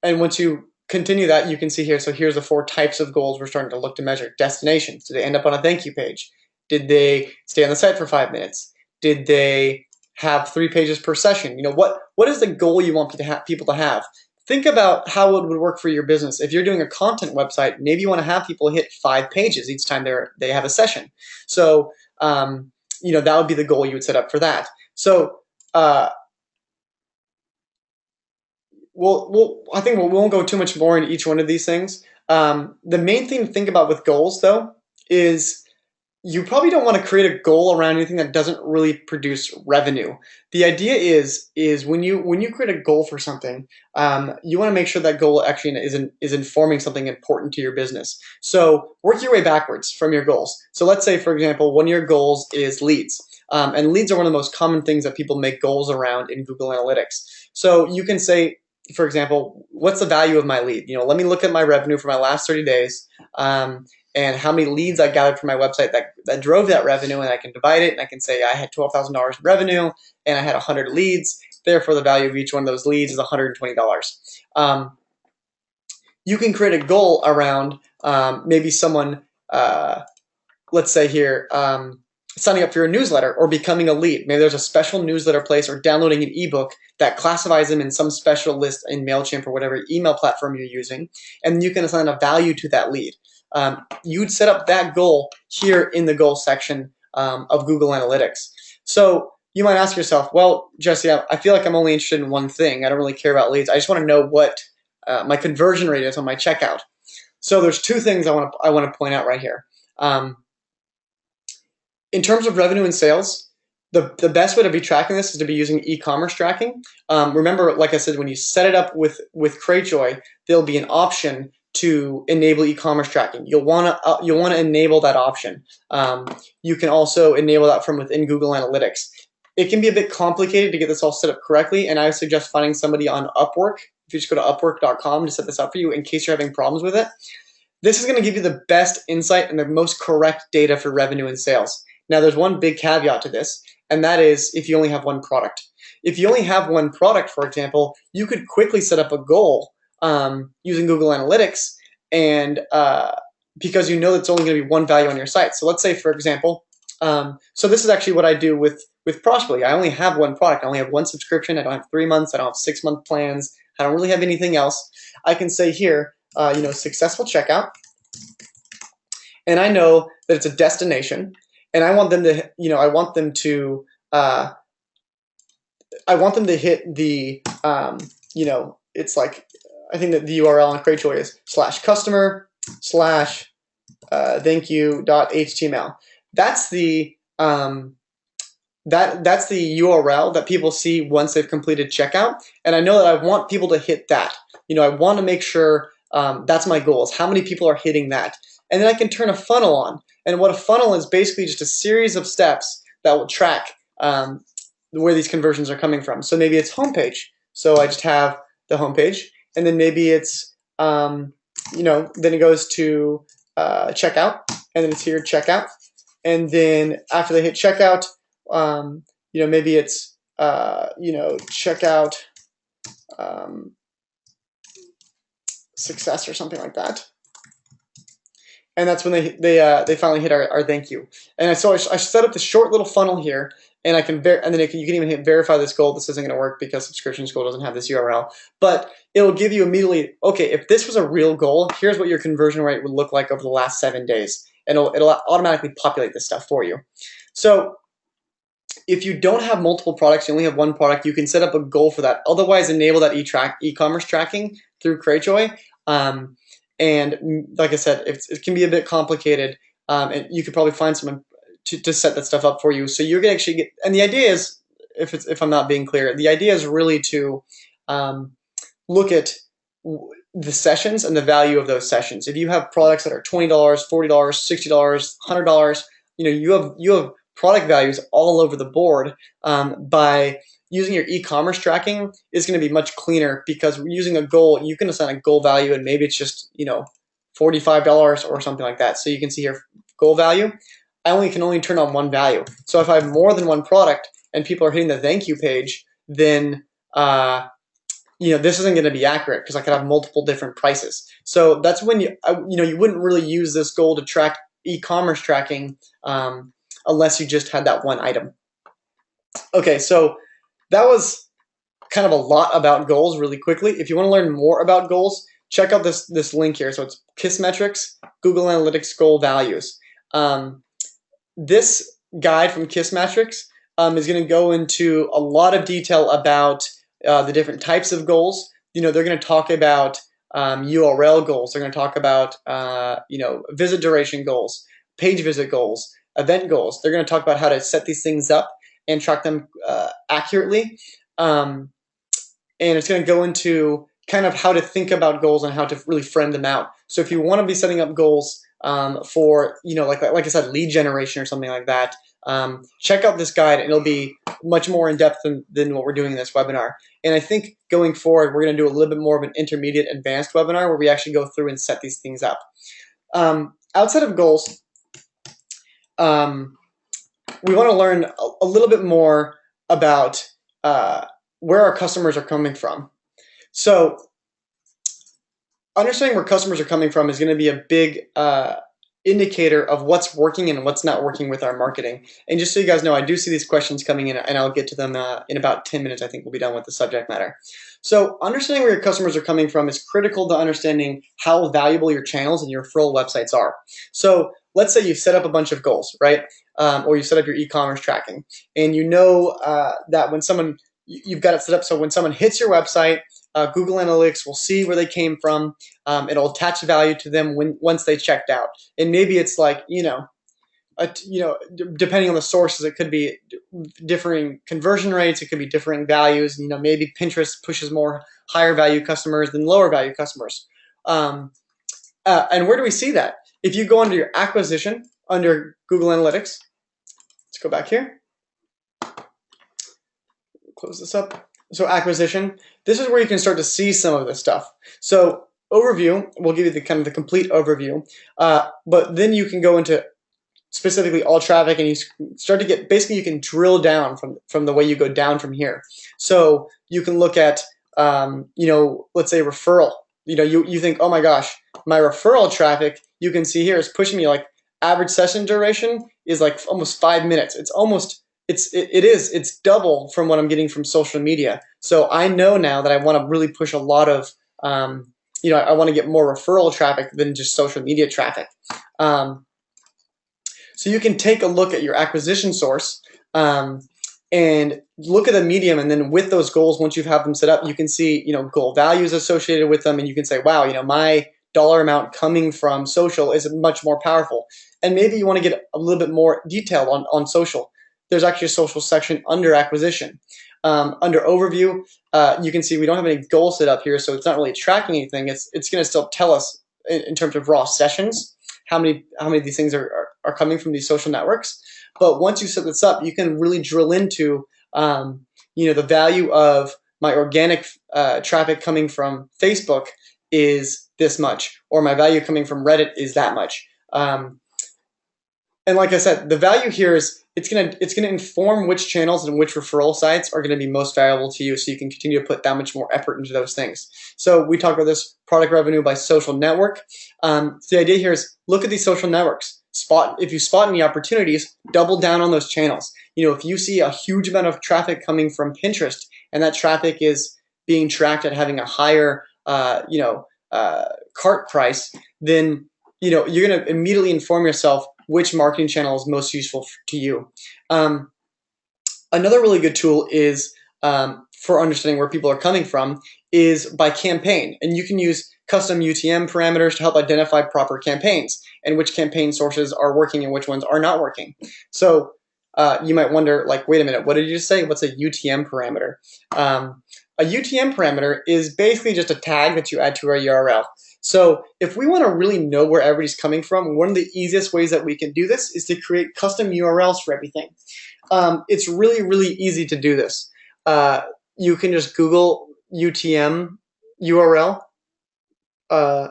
once you continue that, you can see here, so here's the 4 types of goals we're starting to look to measure. Destinations. Did they end up on a thank you page? Did they stay on the site for 5 minutes? Did they have 3 pages per session? You know, what is the goal you want people to have? Think about how it would work for your business. If you're doing a content website, maybe you want to have people hit 5 pages each time they have a session. So, you know, that would be the goal you would set up for that. So, I think we won't go too much more into each one of these things. The main thing to think about with goals, though, is you probably don't want to create a goal around anything that doesn't really produce revenue. The idea is when you create a goal for something, you want to make sure that goal actually is informing something important to your business. So work your way backwards from your goals. So let's say, for example, one of your goals is leads. And leads are one of the most common things that people make goals around in Google Analytics. So you can say, for example, what's the value of my lead? You know, let me look at my revenue for my last 30 days. And how many leads I gathered from my website that drove that revenue, and I can divide it, and I can say I had $12,000 in revenue, and I had 100 leads. Therefore, the value of each one of those leads is $120. You can create a goal around maybe someone, let's say here, signing up for your newsletter or becoming a lead. Maybe there's a special newsletter place, or downloading an ebook that classifies them in some special list in MailChimp or whatever email platform you're using, and you can assign a value to that lead. You'd set up that goal here in the goal section of Google Analytics. So you might ask yourself, well, Jesse, I feel like I'm only interested in one thing. I don't really care about leads. I just want to know what my conversion rate is on my checkout. So there's 2 things I want to point out right here. In terms of revenue and sales, the best way to be tracking this is to be using e-commerce tracking. Remember, like I said, when you set it up with Cratejoy, there'll be an option to enable e-commerce tracking. You'll want to enable that option. You can also enable that from within Google Analytics. It can be a bit complicated to get this all set up correctly, and I would suggest finding somebody on Upwork. If you just go to upwork.com to set this up for you in case you're having problems with it. This is going to give you the best insight and the most correct data for revenue and sales. Now, there's one big caveat to this, and that is if you only have one product. If you only have one product, for example, you could quickly set up a goal using Google Analytics, and because you know that's only going to be one value on your site. So let's say, for example, so this is actually what I do with Prosperly. I only have one product. I only have one subscription. I don't have 3 months. I don't have 6-month plans. I don't really have anything else. I can say here, you know, successful checkout. and I know that it's a destination, and I want them to, I want them to, hit the, it's like, I think that the URL on Cratejoy is /customer/ thank you.html. That's the that's the URL that people see once they've completed checkout, and I know that I want people to hit that. I want to make sure that's my goal, is how many people are hitting that, and then I can turn a funnel on. And what a funnel is basically just a series of steps that will track where these conversions are coming from. So maybe it's homepage, so I just have the homepage, and then maybe it's then it goes to checkout, and then it's here checkout, and then after they hit checkout, maybe it's checkout success or something like that, and that's when they finally hit our thank you. And so I set up this short little funnel here, and I can and then you can even hit verify this goal. This isn't going to work because subscription goal doesn't have this URL, but it will give you immediately, okay, if this was a real goal, here's what your conversion rate would look like over the last 7 days, and it'll automatically populate this stuff for you. So if you don't have multiple products, you only have one product, you can set up a goal for that. Otherwise, enable that e-commerce tracking through Cratejoy. And like I said, it can be a bit complicated, and you could probably find someone to set that stuff up for you. So you're gonna actually get, and the idea is, if I'm not being clear, the idea is really to look at the sessions and the value of those sessions. If you have products that are $20, $40, $60, $100, you have product values all over the board. By using your e-commerce tracking is going to be much cleaner, because using a goal, you can assign a goal value, and maybe it's just $45 or something like that. So you can see here goal value. I can only turn on one value. So if I have more than one product and people are hitting the thank you page, then this isn't going to be accurate, because I could have multiple different prices. So that's when you wouldn't really use this goal to track e-commerce tracking unless you just had that one item. Okay, so that was kind of a lot about goals really quickly. If you want to learn more about goals, check out this link here. So it's Kissmetrics, Google Analytics Goal Values. This guide from Kissmetrics is going to go into a lot of detail about the different types of goals. They're going to talk about URL goals. They're going to talk about visit duration goals, page visit goals, event goals. They're going to talk about how to set these things up and track them accurately. And it's going to go into kind of how to think about goals and how to really frame them out. So if you want to be setting up goals for, like I said, lead generation or something like that, check out this guide, and it'll be much more in depth than what we're doing in this webinar. And I think going forward, we're going to do a little bit more of an intermediate advanced webinar where we actually go through and set these things up. Outside of goals, we want to learn a little bit more about where our customers are coming from. So understanding where customers are coming from is going to be a big indicator of what's working and what's not working with our marketing. And just so you guys know, I do see these questions coming in, and I'll get to them in about 10 minutes. I think we'll be done with the subject matter. So understanding where your customers are coming from is critical to understanding how valuable your channels and your referral websites are. So let's say you've set up a bunch of goals, right? Or you set up your e-commerce tracking, and that when someone, you've got it set up so when someone hits your website, Google Analytics will see where they came from. It'll attach value to them once they checked out. And maybe it's like, depending on the sources, it could be differing conversion rates. It could be differing values. Maybe Pinterest pushes more higher value customers than lower value customers. And where do we see that? If you go under your acquisition, under Google Analytics, let's go back here. Close this up. So acquisition, this is where you can start to see some of this stuff. So overview, we'll give you the kind of the complete overview, but then you can go into specifically all traffic, and you start to get, basically you can drill down from the way you go down from here. So you can look at, let's say referral. You think, oh my gosh, my referral traffic, you can see here is pushing me, like average session duration is like almost 5 minutes. It's double from what I'm getting from social media. So I know now that I want to really push a lot of, I want to get more referral traffic than just social media traffic. So you can take a look at your acquisition source and look at the medium, and then with those goals, once you have them set up, you can see goal values associated with them, and you can say, wow, my dollar amount coming from social is much more powerful. And maybe you want to get a little bit more detailed on social. There's actually a social section under acquisition. Under overview, you can see we don't have any goals set up here, so it's not really tracking anything. It's going to still tell us in terms of raw sessions how many of these things are coming from these social networks. But once you set this up, you can really drill into the value of my organic traffic coming from Facebook is this much, or my value coming from Reddit is that much. And like I said, the value here is it's gonna inform which channels and which referral sites are gonna be most valuable to you, so you can continue to put that much more effort into those things. So we talked about this product revenue by social network. So the idea here is look at these social networks. If you spot any opportunities, double down on those channels. If you see a huge amount of traffic coming from Pinterest and that traffic is being tracked at having a higher cart price, then you're going to immediately inform yourself which marketing channel is most useful to you. Another really good tool is for understanding where people are coming from is by campaign, and you can use custom UTM parameters to help identify proper campaigns and which campaign sources are working and which ones are not working. So you might wonder, like, wait a minute, what did you just say? What's a UTM parameter? A UTM parameter is basically just a tag that you add to our URL. So if we want to really know where everybody's coming from, one of the easiest ways that we can do this is to create custom URLs for everything. It's really, really easy to do this. You can just Google UTM URL. On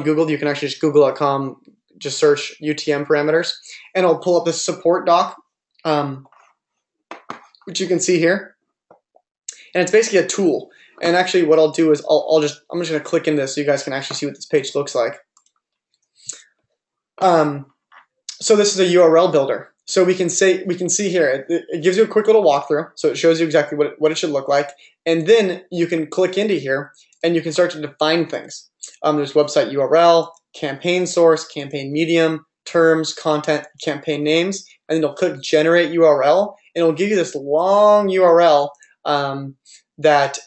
Google, you can actually just google.com, just search UTM parameters, and it'll pull up this support doc, which you can see here. And it's basically a tool. And actually what I'll do is I'm just going to click in this so you guys can actually see what this page looks like. So this is a URL builder. So we can see here, it gives you a quick little walkthrough. So it shows you exactly what it should look like. And then you can click into here and you can start to define things. There's website URL, campaign source, campaign medium, terms, content, campaign names, and then you'll click generate URL, and it'll give you this long URL that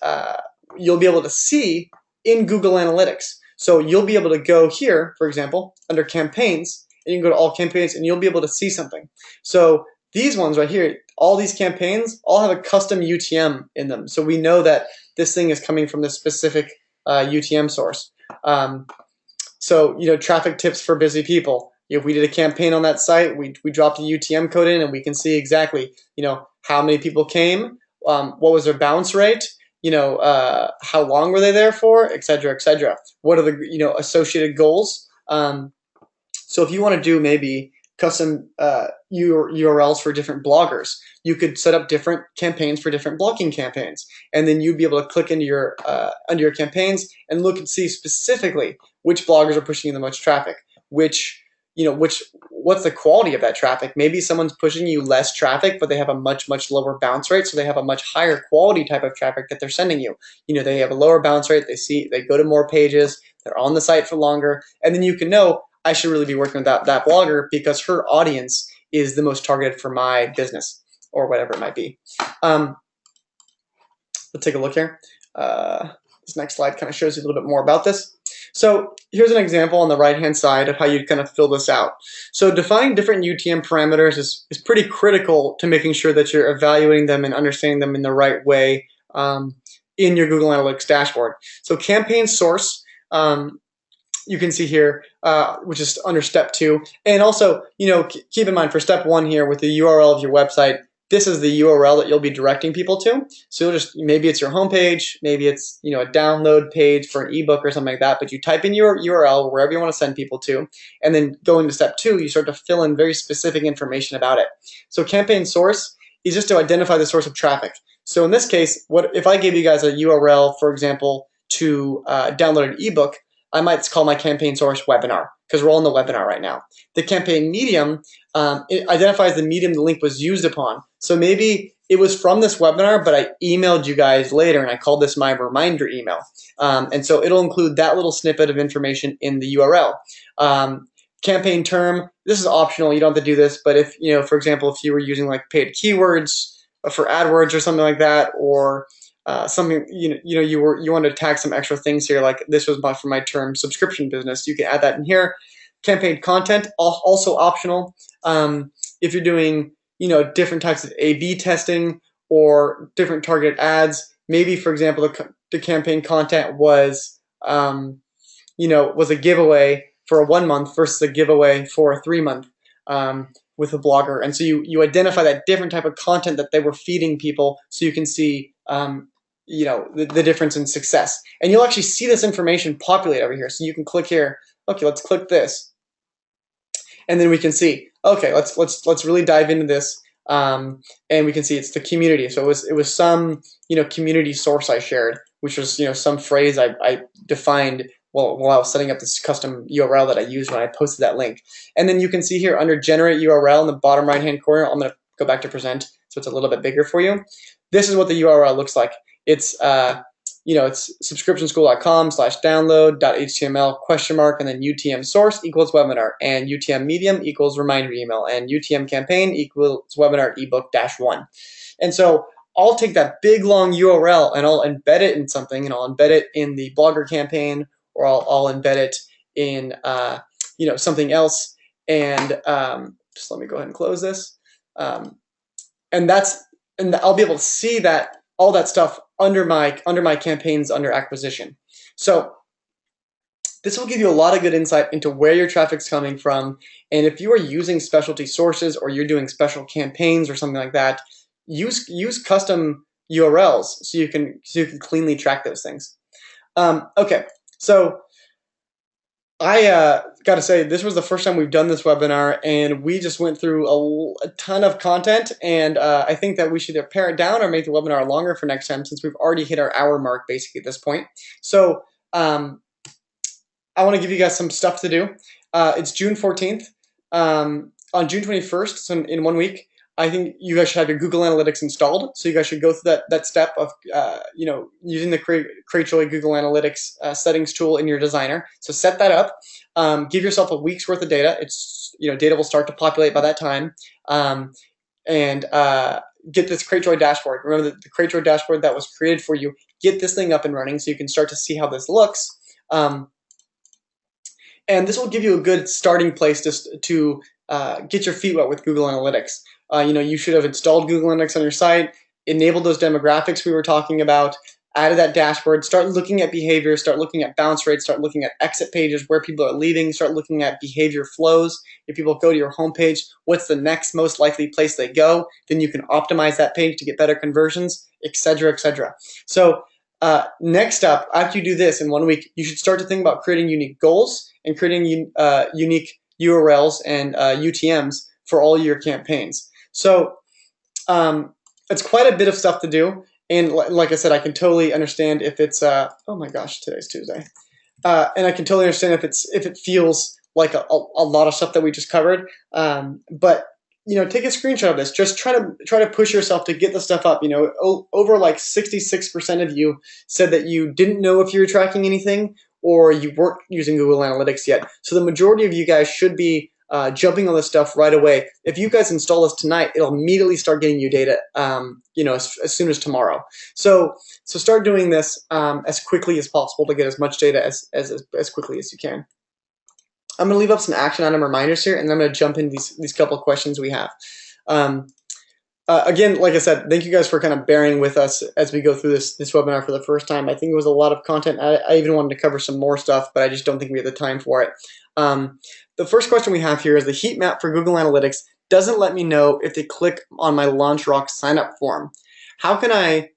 you'll be able to see in Google Analytics. So you'll be able to go here, for example, under campaigns, and you can go to all campaigns and you'll be able to see something. So these ones right here, all these campaigns all have a custom UTM in them. So we know that this thing is coming from this specific UTM source. So traffic tips for busy people. If we did a campaign on that site, we dropped a UTM code in and we can see exactly, how many people came, what was their bounce rate, how long were they there for, et cetera, et cetera. What are the, associated goals? So if you want to do maybe custom URLs for different bloggers, you could set up different campaigns for different blogging campaigns, and then you'd be able to click into your under your campaigns and look and see specifically which bloggers are pushing the most traffic, what's the quality of that traffic. Maybe someone's pushing you less traffic, but they have a much lower bounce rate, so they have a much higher quality type of traffic that they're sending you. They have a lower bounce rate, they go to more pages, they're on the site for longer, and then you can know, I should really be working with that blogger because her audience is the most targeted for my business, or whatever it might be. Let's take a look here. This next slide kind of shows you a little bit more about this. So here's an example on the right-hand side of how you'd kind of fill this out. So defining different UTM parameters is pretty critical to making sure that you're evaluating them and understanding them in the right way in your Google Analytics dashboard. So campaign source, you can see here, which is under step 2. And also, keep in mind for step 1 here with the URL of your website, this is the URL that you'll be directing people to. So maybe it's your homepage, maybe it's a download page for an ebook or something like that, but you type in your URL wherever you want to send people to, and then going to step 2, you start to fill in very specific information about it. So campaign source is just to identify the source of traffic. So in this case, if I gave you guys a URL, for example, to download an ebook, I might call my campaign source webinar, because we're all in the webinar right now. The campaign medium, it identifies the medium the link was used upon. So maybe it was from this webinar, but I emailed you guys later and I called this my reminder email. And so it'll include that little snippet of information in the URL. Campaign term, this is optional. You don't have to do this, but if, for example, if you were using like paid keywords for AdWords or something like that, or something, you want to tag some extra things here, like this was for my term subscription business, you can add that in here. Campaign content, also optional. If you're doing, different types of A/B testing or different targeted ads, maybe, for example, the campaign content was, was a giveaway for a 1 month versus a giveaway for a 3 month, with a blogger. And so you identify that different type of content that they were feeding people, so you can see, the difference in success. And you'll actually see this information populate over here. So you can click here. Okay, let's click this, and then we can see. Okay, let's really dive into this. And we can see it's the community. So it was some community source I shared, which was some phrase I defined while I was setting up this custom URL that I used when I posted that link. And then you can see here under generate URL in the bottom right hand corner, I'm going to go back to present so it's a little bit bigger for you. This is what the URL looks like. It's it's subscriptionschool.com/download.html ? And then UTM source equals webinar, and UTM medium equals reminder email, and UTM campaign equals webinar ebook -1. And so I'll take that big long URL and I'll embed it in something, and I'll embed it in the blogger campaign, or I'll embed it in something else. And just let me go ahead and close this. And I'll be able to see that all that stuff under my campaigns under acquisition. So this will give you a lot of good insight into where your traffic's coming from. And if you are using specialty sources, or you're doing special campaigns or something like that, use custom URLs so you can cleanly track those things. Okay, so I got to say, this was the first time we've done this webinar, and we just went through a ton of content, and I think that we should either pare it down or make the webinar longer for next time, since we've already hit our hour mark basically at this point. So I want to give you guys some stuff to do. It's June 14th. On June 21st, so in 1 week, I think you guys should have your Google Analytics installed. So you guys should go through that step of using the Cratejoy Google Analytics settings tool in your designer. So set that up. Give yourself a week's worth of data. It's data will start to populate by that time. And get this Cratejoy dashboard. Remember the Cratejoy dashboard that was created for you. Get this thing up and running so you can start to see how this looks. And this will give you a good starting place to get your feet wet with Google Analytics. You should have installed Google Analytics on your site, enabled those demographics we were talking about, added that dashboard, start looking at behavior, start looking at bounce rates, start looking at exit pages, where people are leaving, start looking at behavior flows. If people go to your homepage, what's the next most likely place they go? Then you can optimize that page to get better conversions, etc., etc. So next up, after you do this in 1 week, you should start to think about creating unique goals and creating unique URLs and UTMs for all your campaigns. So it's quite a bit of stuff to do. And like I said, I can totally understand if it's, oh my gosh, today's Tuesday. And I can totally understand if it feels like a lot of stuff that we just covered. But take a screenshot of this. Just try to push yourself to get the stuff up. Over like 66% of you said that you didn't know if you were tracking anything, or you weren't using Google Analytics yet. So the majority of you guys should be jumping on this stuff right away. If you guys install this tonight, it'll immediately start getting you data, as soon as tomorrow. So start doing this as quickly as possible to get as much data as quickly as you can. I'm going to leave up some action item reminders here, and then I'm going to jump into these couple of questions we have. Again, like I said, thank you guys for kind of bearing with us as we go through this webinar for the first time. I think it was a lot of content. I even wanted to cover some more stuff, but I just don't think we have the time for it. The first question we have here is the heat map for Google Analytics doesn't let me know if they click on my LaunchRock sign-up form. How can I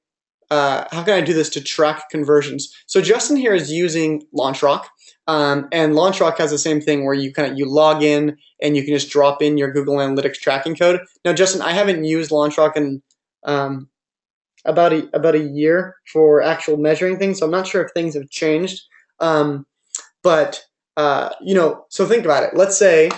do this to track conversions? So Justin here is using LaunchRock, and LaunchRock has the same thing where you log in and you can just drop in your Google Analytics tracking code. Now, Justin, I haven't used LaunchRock in about a year for actual measuring things, so I'm not sure if things have changed. So think about it. Let's say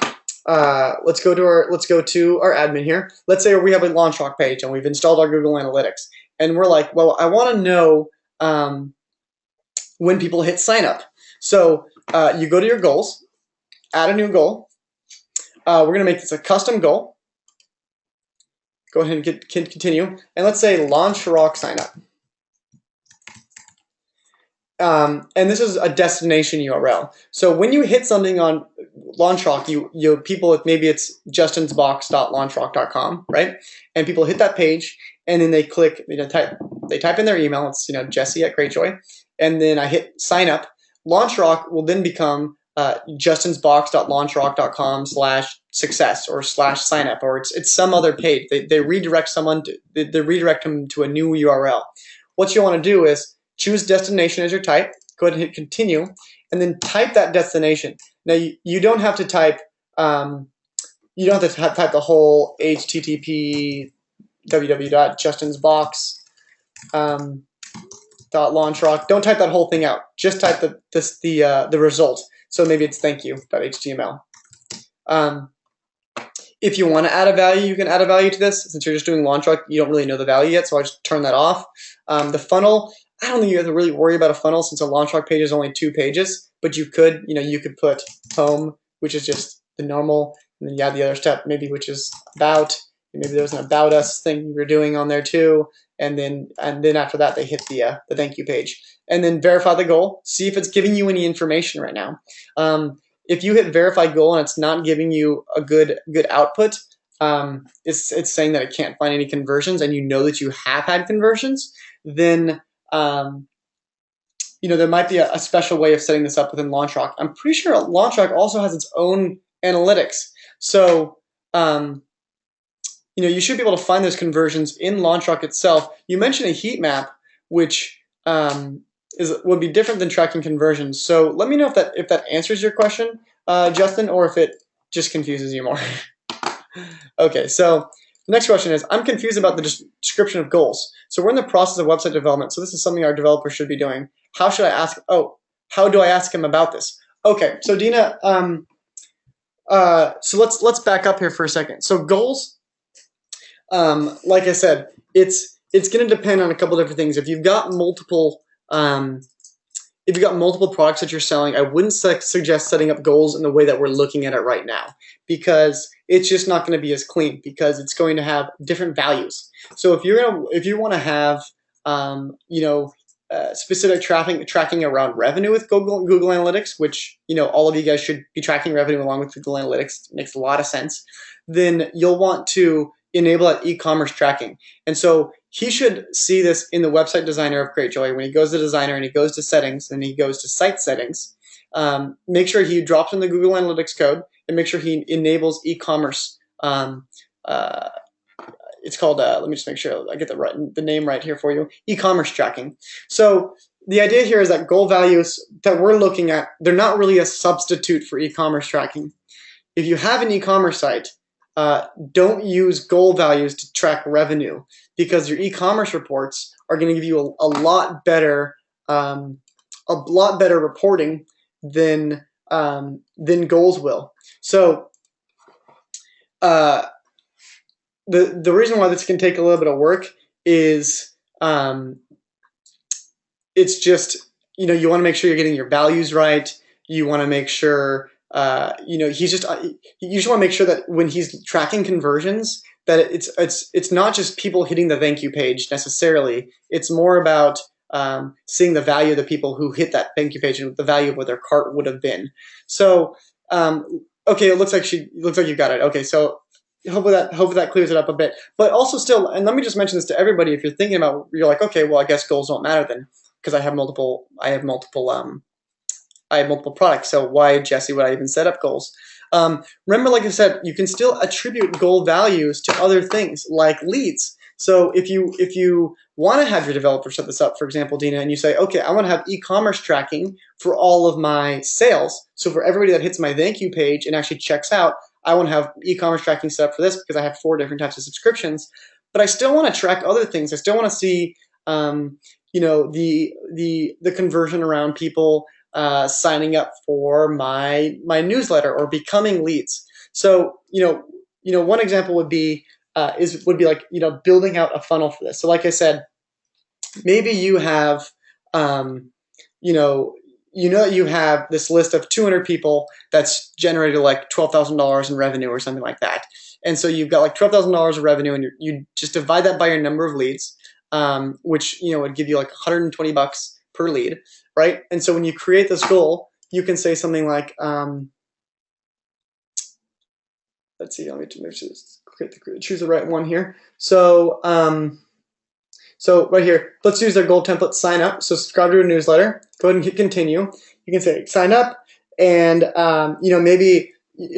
let's go to our admin here. Let's say we have a LaunchRock page and we've installed our Google Analytics, and we're like, well, I want to know when people hit sign up. So you go to your goals, add a new goal, we're going to make this a custom goal. Go ahead and continue. And let's say launch rock sign up. And this is a destination URL. So when you hit something on LaunchRock, you people with, maybe it's justinsbox.launchrock.com, right? And people hit that page, and then they click, they type in their email. It's Jesse at Cratejoy, and then I hit sign up. LaunchRock will then become justinsbox.launchrock.com/success or /sign up, or it's some other page. They redirect someone they redirect them to a new URL. What you want to do is choose destination as your type. Go ahead and hit continue, and then type that destination. Now you don't have to type you don't have to type the whole HTTP www.justinsbox.launchrock. Don't type that whole thing out. Just type the result. So maybe it's thankyou.html. If you want to add a value, you can add a value to this. Since you're just doing LaunchRock, you don't really know the value yet, so I just turn that off. The funnel, I don't think you have to really worry about a funnel since a LaunchRock page is only 2 pages, but you could put home, which is just the normal, and then you add the other step, maybe, which is about, and maybe there's an about us thing you were doing on there too, and then after that they hit the thank you page, and then verify the goal. See if it's giving you any information right now. If you hit verify goal and it's not giving you a good output, it's saying that it can't find any conversions, and you know that you have had conversions, then there might be a special way of setting this up within LaunchRock. I'm pretty sure LaunchRock also has its own analytics, so you should be able to find those conversions in LaunchRock itself. You mentioned a heat map, which would be different than tracking conversions. So let me know if that answers your question, Justin, or if it just confuses you more. Okay, so the next question is, I'm confused about the description of goals. So we're in the process of website development, so this is something our developers should be doing. How do I ask him about this? Okay, so Dina, so let's back up here for a second. So goals, like I said, it's going to depend on a couple different things. If you've got multiple products that you're selling, I wouldn't suggest setting up goals in the way that we're looking at it right now, because it's just not going to be as clean, because it's going to have different values. So if you want to have specific tracking around revenue with Google Analytics, which all of you guys should be tracking revenue along with Google Analytics, it makes a lot of sense, then you'll want to enable that e-commerce tracking. And so he should see this in the website designer of Cratejoy. When he goes to designer and he goes to settings and he goes to site settings, make sure he drops in the Google Analytics code and make sure he enables e-commerce. It's called, let me just make sure I get the name right here for you, e-commerce tracking. So the idea here is that goal values that we're looking at, they're not really a substitute for e-commerce tracking. If you have an e-commerce site, don't use goal values to track revenue, because your e-commerce reports are going to give you a lot better reporting than goals will. So the reason why this can take a little bit of work is it's just you want to make sure you're getting your values right. You want to make sure you just want to make sure that when he's tracking conversions, that it's not just people hitting the thank you page necessarily. It's more about seeing the value of the people who hit that thank you page and the value of what their cart would have been. So okay, it looks like you got it. Okay, so hopefully that clears it up a bit. But also still, and let me just mention this to everybody, if you're thinking about, you're like, okay, well, I guess goals don't matter then, because I have multiple products, so why, Jesse, would I even set up goals? Remember, like I said, you can still attribute goal values to other things like leads. So if you want to have your developer set this up, for example, Dina, and you say, okay, I want to have e-commerce tracking for all of my sales. So for everybody that hits my thank you page and actually checks out, I want to have e-commerce tracking set up for this because I have 4 different types of subscriptions. But I still want to track other things. I still want to see, the conversion around people signing up for my newsletter or becoming leads. So one example would be like building out a funnel for this. So like I said, maybe you have you know that you have this list of 200 people that's generated like $12,000 in revenue or something like that. And so you've got like $12,000 of revenue, and you just divide that by your number of leads, which would give you like 120 bucks per lead, right? And so when you create this goal, you can say something like, let's see, let me choose the right one here. So so right here, let's use their goal template, sign up. So subscribe to a newsletter. Go ahead and hit continue. You can say sign up, and maybe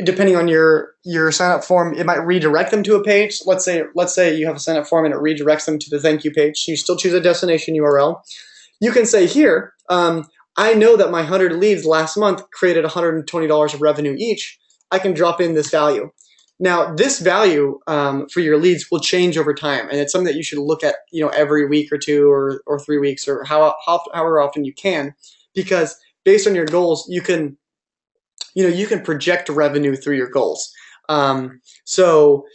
depending on your sign up form, it might redirect them to a page. Let's say you have a sign up form and it redirects them to the thank you page. You still choose a destination URL. You can say here, I know that my 100 leads last month created $120 of revenue each. I can drop in this value. Now, this value for your leads will change over time, and it's something that you should look at, every week or two or 3 weeks or however often you can, because based on your goals, you can project revenue through your goals. So,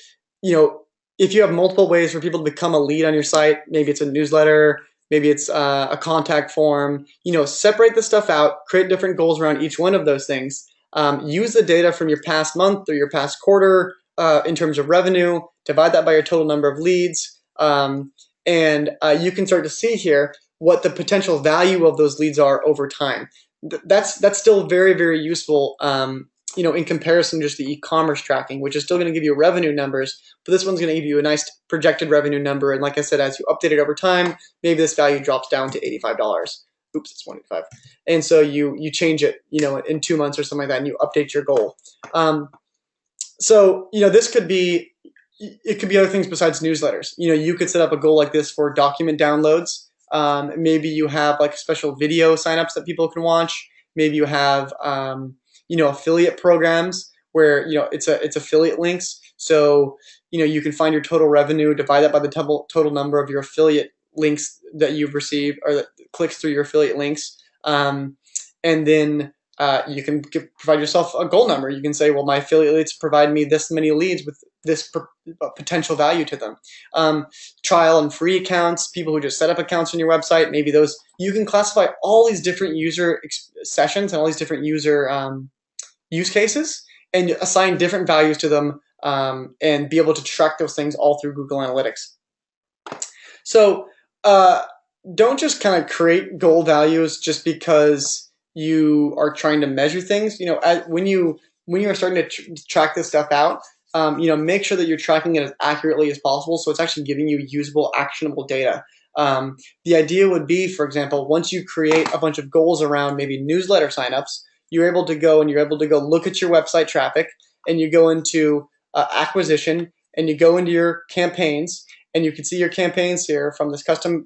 if you have multiple ways for people to become a lead on your site, maybe it's a newsletter, maybe it's a contact form, separate the stuff out, create different goals around each one of those things. Use the data from your past month or your past quarter in terms of revenue, divide that by your total number of leads, and you can start to see here what the potential value of those leads are over time. That's still very, very useful, in comparison to just the e-commerce tracking, which is still going to give you revenue numbers, but this one's going to give you a nice projected revenue number. And like I said, as you update it over time, maybe this value drops down to $85. Oops, it's 185. And so you change it, in 2 months or something like that, and you update your goal. So this could be other things besides newsletters. You could set up a goal like this for document downloads. Maybe you have like special video signups that people can watch. Maybe you have affiliate programs where it's affiliate links. So you can find your total revenue, divide that by the total number of your affiliate links that you've received, or that clicks through your affiliate links, and then you can provide yourself a goal number. You can say, well, my affiliate leads provide me this many leads with this potential value to them. Trial and free accounts, people who just set up accounts on your website, maybe those, you can classify all these different user sessions and all these different user use cases and assign different values to them, and be able to track those things all through Google Analytics. So don't just kind of create goal values just because you are trying to measure things. When you are starting to track this stuff out, make sure that you're tracking it as accurately as possible, so it's actually giving you usable, actionable data. The idea would be, for example, once you create a bunch of goals around maybe newsletter signups, you're able to go look at your website traffic, and you go into acquisition, and you go into your campaigns, and you can see your campaigns here from this custom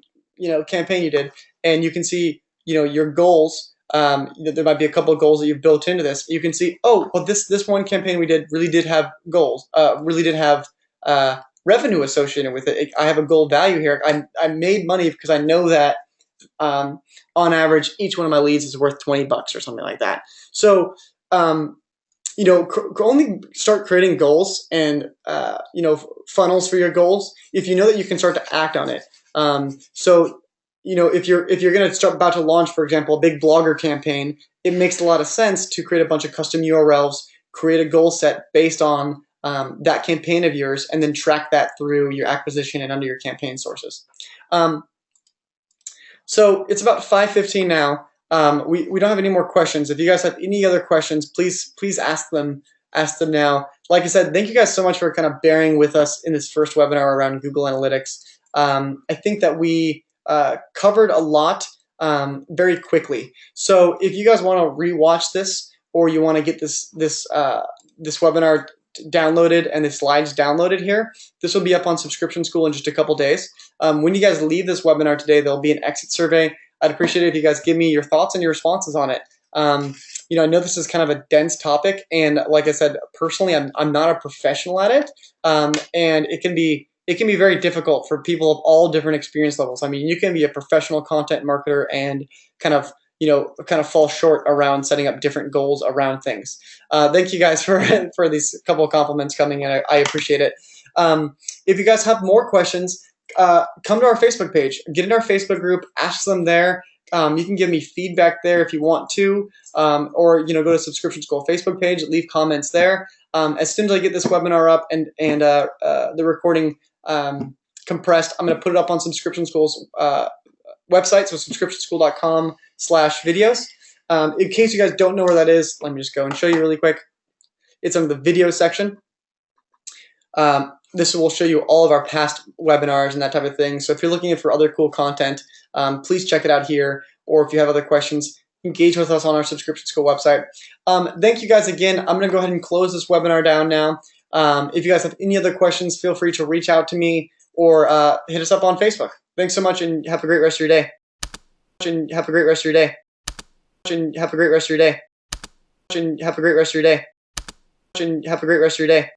campaign you did, and you can see your goals. There might be a couple of goals that you've built into this. You can see, oh, well, this one campaign we did really did have goals, really did have revenue associated with it. I have a goal value here. I made money because I know that on average each one of my leads is worth 20 bucks or something like that. So only start creating goals and funnels for your goals if you know that you can start to act on it. So if you're going to start about to launch, for example, a big blogger campaign, it makes a lot of sense to create a bunch of custom URLs, create a goal set based on that campaign of yours, and then track that through your acquisition and under your campaign sources. So it's about 5:15 now. We don't have any more questions. If you guys have any other questions, please ask them now. Like I said, thank you guys so much for kind of bearing with us in this first webinar around Google Analytics. I think that we covered a lot very quickly. So if you guys want to rewatch this, or you want to get this webinar downloaded and the slides downloaded here, this will be up on Subscription School in just a couple days. When you guys leave this webinar today, there'll be an exit survey. I'd appreciate it if you guys give me your thoughts and your responses on it. I know this is kind of a dense topic, and like I said, personally, I'm not a professional at it, and it can be very difficult for people of all different experience levels. I mean, you can be a professional content marketer and kind of fall short around setting up different goals around things. Thank you guys for these couple of compliments coming in. I appreciate it. If you guys have more questions, come to our Facebook page, get in our Facebook group, ask them there. You can give me feedback there if you want to, or go to Subscription School Facebook page, leave comments there. As soon as I get this webinar up and the recording compressed, I'm going to put it up on Subscription School's website, so subscriptionschool.com/videos. In case you guys don't know where that is, let me just go and show you really quick. It's under the video section. This will show you all of our past webinars and that type of thing. So if you're looking for other cool content, please check it out here. Or if you have other questions, engage with us on our Subscription School website. Thank you guys again. I'm going to go ahead and close this webinar down now. If you guys have any other questions, feel free to reach out to me or hit us up on Facebook. Thanks so much, and have a great rest of your day. And have a great rest of your day. And have a great rest of your day. And have a great rest of your day. And have a great rest of your day.